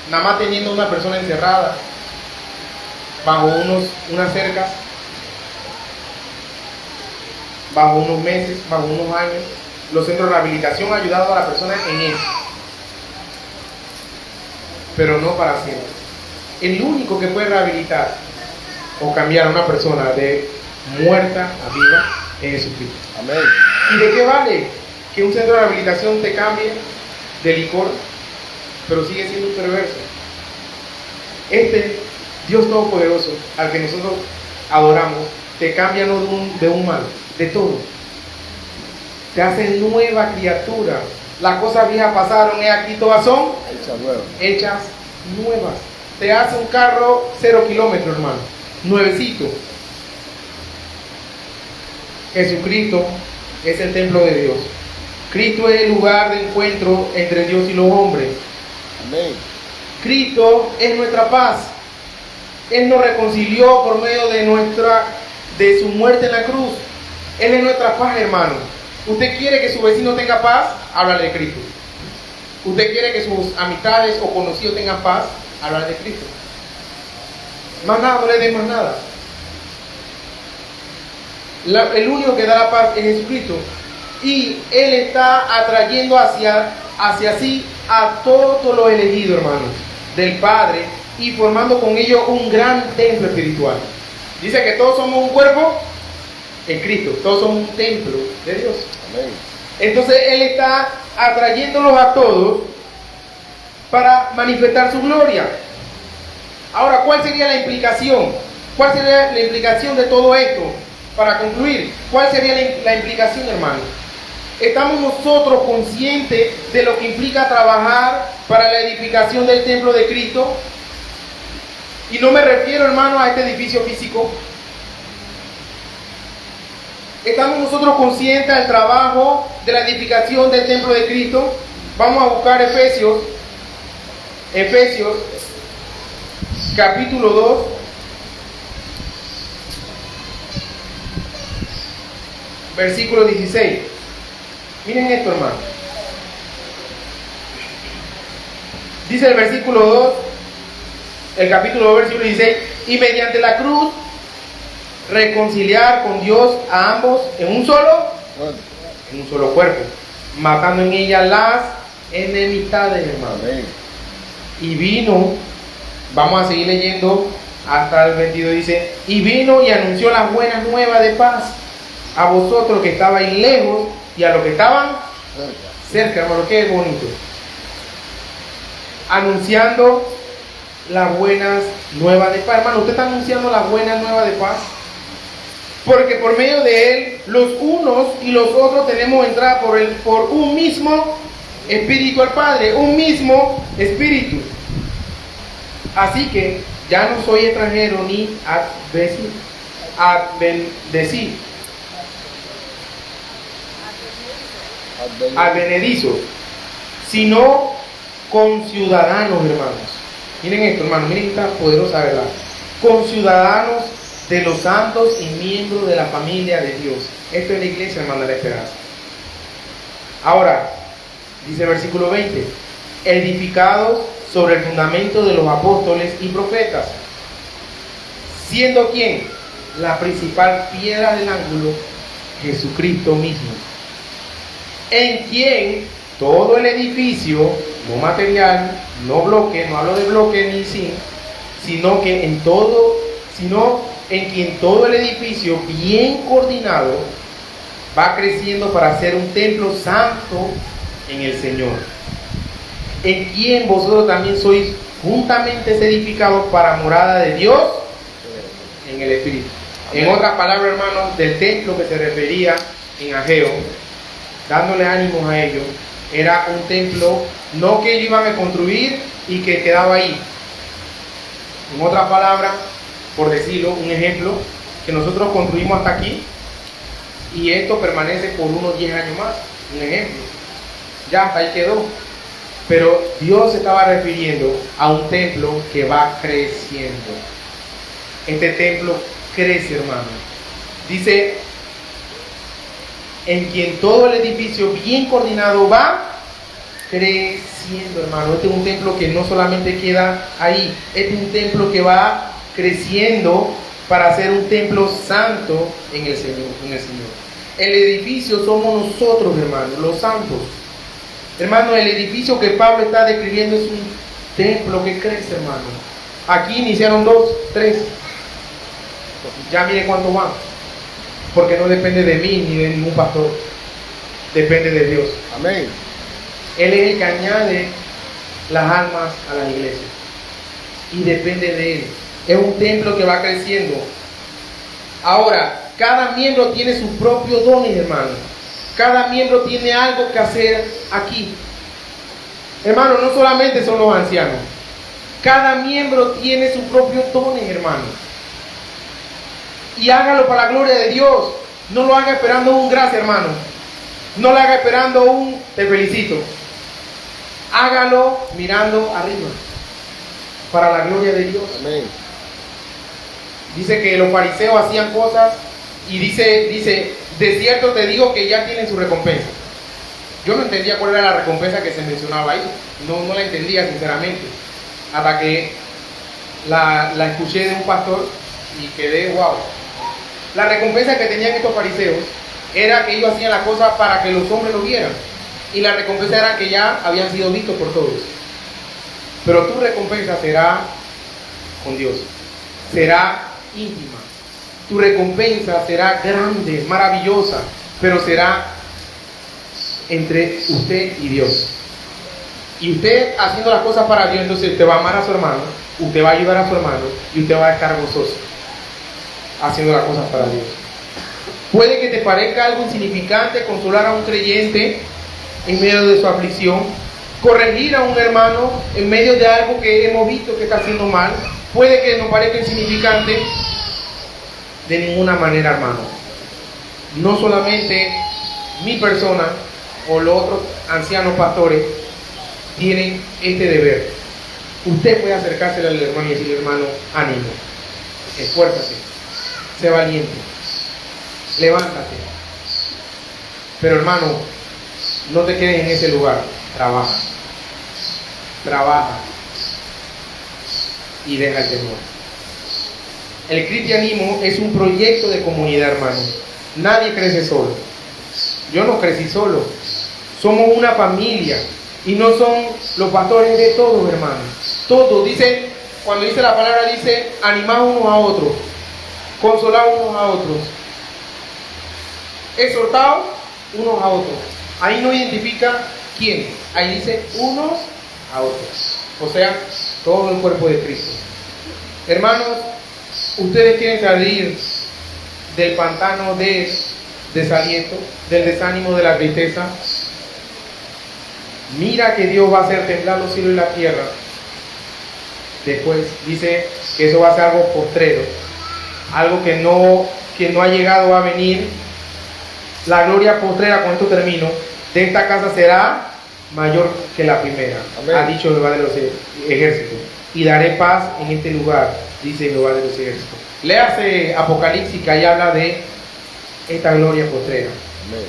Nada más teniendo una persona encerrada bajo unas cercas, bajo unos meses, bajo unos años, los centros de rehabilitación han ayudado a la persona en eso, pero no para siempre. El único que puede rehabilitar o cambiar a una persona de muerta a viva es Jesucristo. Amén. ¿Y de qué vale que un centro de rehabilitación te cambie de licor, pero sigue siendo un perverso? Este Dios Todopoderoso, al que nosotros adoramos, te cambia no de un mal, de todo. Te hace nueva criatura. Las cosas viejas pasaron y aquí todas son hechas nuevas. Te hace un carro 0 kilómetros, hermano, nuevecito. Jesucristo es el templo de Dios. Cristo es el lugar de encuentro entre Dios y los hombres. Amén. Cristo es nuestra paz. Él nos reconcilió por medio de su muerte en la cruz. Él es nuestra paz, hermano. ¿Usted quiere que su vecino tenga paz? Háblale de Cristo. ¿Usted quiere que sus amistades o conocidos tengan paz? Háblale de Cristo. Más nada, no le den más nada. El único que da la paz es Jesucristo. Y Él está atrayendo hacia sí a todos los elegidos, hermanos, del Padre, y formando con ellos un gran templo espiritual. Dice que todos somos un cuerpo en Cristo, todos somos un templo de Dios. Amén. Entonces Él está atrayéndolos a todos para manifestar su gloria. Ahora, ¿cuál sería la implicación? ¿Cuál sería la implicación de todo esto? Para concluir, ¿cuál sería la implicación, hermano? ¿Estamos nosotros conscientes de lo que implica trabajar para la edificación del templo de Cristo? Y no me refiero, hermano, a este edificio físico. ¿Estamos nosotros conscientes del trabajo de la edificación del templo de Cristo? Vamos a buscar Efesios capítulo 2. Versículo 16. Miren esto, hermano. Dice el versículo 2, el capítulo 2, versículo 16, y mediante la cruz reconciliar con Dios a ambos en un solo cuerpo, matando en ella las enemistades, hermano. Amén. Y vino, vamos a seguir leyendo hasta el 22 dice, y vino y anunció las buenas nuevas de paz a vosotros que estabais lejos y a los que estaban cerca, hermano, qué bonito. Anunciando las buenas nuevas de paz. Hermano, usted está anunciando las buenas nuevas de paz. Porque por medio de él, los unos y los otros tenemos entrada por un mismo espíritu al Padre, un mismo espíritu. Así que ya no soy extranjero ni advenedizo, sino conciudadanos, hermanos. Miren esto, hermanos, miren esta poderosa verdad. Conciudadanos de los santos y miembros de la familia de Dios. Esto es la iglesia, hermano, de la esperanza. Ahora, dice el versículo 20, edificados sobre el fundamento de los apóstoles y profetas, siendo ¿quién? La principal piedra del ángulo, Jesucristo mismo, en quien todo el edificio, no material, no bloque, no hablo de bloque ni sin, sino en quien todo el edificio bien coordinado va creciendo para ser un templo santo en el Señor, en quien vosotros también sois juntamente edificados para morada de Dios en el Espíritu. En otras palabras, hermanos, del templo que se refería en Ageo, dándole ánimos a ellos, era un templo no que ellos iban a construir y que quedaba ahí. En otras palabras, por decirlo, un ejemplo, que nosotros construimos hasta aquí y esto permanece por unos 10 años más, un ejemplo, ya hasta ahí quedó. Pero Dios se estaba refiriendo a un templo que va creciendo. Este templo crece, hermano. Dice, en quien todo el edificio bien coordinado va creciendo, hermano. Este es un templo que no solamente queda ahí, este es un templo que va creciendo para ser un templo santo en el Señor, El edificio somos nosotros, hermanos, los santos. Hermano, el edificio que Pablo está describiendo es un templo que crece, hermano. Aquí iniciaron 2, 3. Ya mire cuánto van. Porque no depende de mí ni de ningún pastor. Depende de Dios. Amén. Él es el que añade las almas a la iglesia. Y depende de Él. Es un templo que va creciendo. Ahora, cada miembro tiene sus propios dones, hermano. Cada miembro tiene algo que hacer aquí. Hermano, no solamente son los ancianos. Cada miembro tiene sus propios dones, hermano. Y hágalo para la gloria de Dios. No lo haga esperando un gracias, hermano. No lo haga esperando un te felicito. Hágalo mirando arriba. Para la gloria de Dios. Amén. Dice que los fariseos hacían cosas y dice, de cierto te digo que ya tienen su recompensa. Yo no entendía cuál era la recompensa que se mencionaba ahí. No la entendía sinceramente. Hasta que la escuché de un pastor y quedé wow. La recompensa que tenían estos fariseos era que ellos hacían la cosa para que los hombres lo vieran. Y la recompensa era que ya habían sido vistos por todos. Pero tu recompensa será con Dios. Será íntima. Tu recompensa será grande, maravillosa, pero será entre usted y Dios. Y usted haciendo las cosas para Dios, entonces usted va a amar a su hermano, usted va a ayudar a su hermano y usted va a estar gozoso haciendo las cosas para Dios. Puede que te parezca algo insignificante consolar a un creyente en medio de su aflicción, corregir a un hermano en medio de algo que hemos visto que está haciendo mal. Puede que nos parezca insignificante. De ninguna manera, hermano. No solamente mi persona o los otros ancianos pastores tienen este deber. Usted puede acercarse al hermano y decirle, hermano, ánimo, esfuérzate, sé valiente, levántate. Pero hermano, no te quedes en ese lugar. Trabaja y deja el temor. El cristianismo es un proyecto de comunidad, hermano. Nadie crece solo. Yo no crecí solo. Somos una familia. Y no son los pastores de todos, hermanos. Todos, dice cuando dice la palabra, dice animad unos a otros, consolad unos a otros, exhortad unos a otros. Ahí no identifica quién, ahí dice unos a otros, o sea, todo el cuerpo de Cristo. Hermanos, ustedes quieren salir del pantano de desaliento, del desánimo, de la tristeza. Mira que Dios va a hacer temblar los cielos y la tierra. Después dice que eso va a ser algo postrero, algo que no ha llegado a venir. La gloria postrera, con esto termino, de esta casa será mayor que la primera. Amén. Ha dicho Jehová de los ejércitos. Y daré paz en este lugar, dice Jehová de los ejércitos. Léase Apocalipsis, que ahí habla de esta gloria postrera. Amén.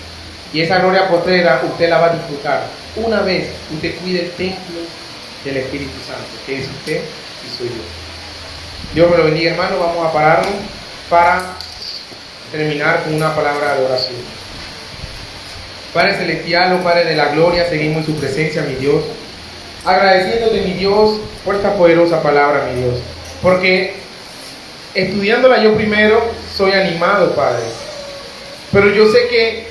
Y esa gloria postrera usted la va a disfrutar una vez usted cuide el templo del Espíritu Santo, que es usted y soy yo. Dios me lo bendiga, hermano. Vamos a pararnos para terminar con una palabra de oración. Padre celestial, oh Padre de la gloria, seguimos en su presencia, mi Dios, agradeciéndote, mi Dios, por esta poderosa palabra, mi Dios, porque estudiándola yo primero soy animado, Padre, pero yo sé que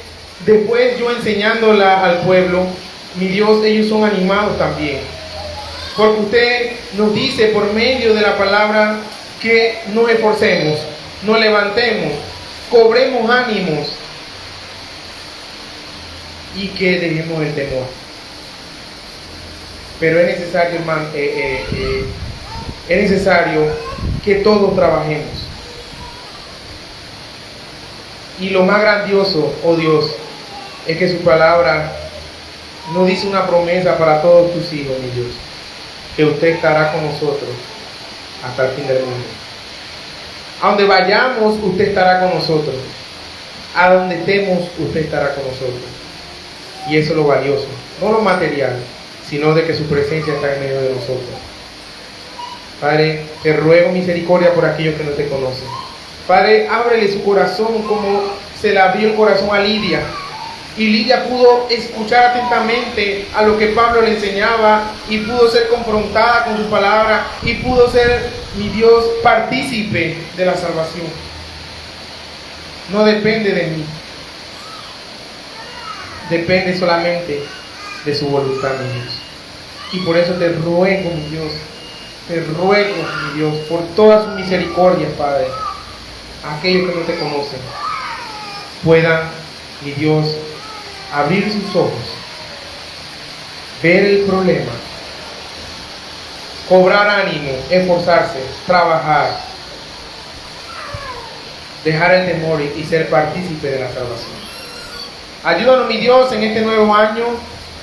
después yo enseñándola al pueblo, mi Dios, ellos son animados también, porque usted nos dice por medio de la palabra que nos esforcemos, nos levantemos, cobremos ánimos y que dejemos el temor. Pero es necesario, hermano, es necesario que todos trabajemos. Y lo más grandioso, oh Dios, es que su palabra nos dice una promesa para todos tus hijos, mi Dios, que usted estará con nosotros hasta el fin del mundo. A donde vayamos, usted estará con nosotros. A donde estemos, usted estará con nosotros. Y eso es lo valioso, no lo material, sino de que su presencia está en medio de nosotros. Padre, te ruego misericordia por aquellos que no te conocen. Padre, ábrele su corazón como se le abrió el corazón a Lidia. Y Lidia pudo escuchar atentamente a lo que Pablo le enseñaba y pudo ser confrontada con su palabra y pudo ser, mi Dios, partícipe de la salvación. No depende de mí. Depende solamente de su voluntad, mi Dios. Y por eso te ruego, mi Dios, mi Dios, por todas sus misericordias, Padre, aquellos que no te conocen puedan, mi Dios, abrir sus ojos, ver el problema, cobrar ánimo, esforzarse, trabajar, dejar el temor y ser partícipe de la salvación. Ayúdanos, mi Dios, en este nuevo año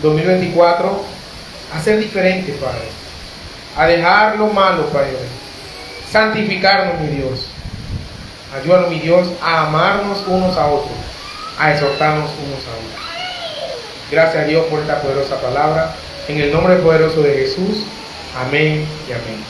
2024 a ser diferentes, Padre, a dejar lo malo, Padre, santificarnos, mi Dios. Ayúdanos, mi Dios, a amarnos unos a otros, a exhortarnos unos a otros. Gracias a Dios por esta poderosa palabra. En el nombre poderoso de Jesús. Amén y amén.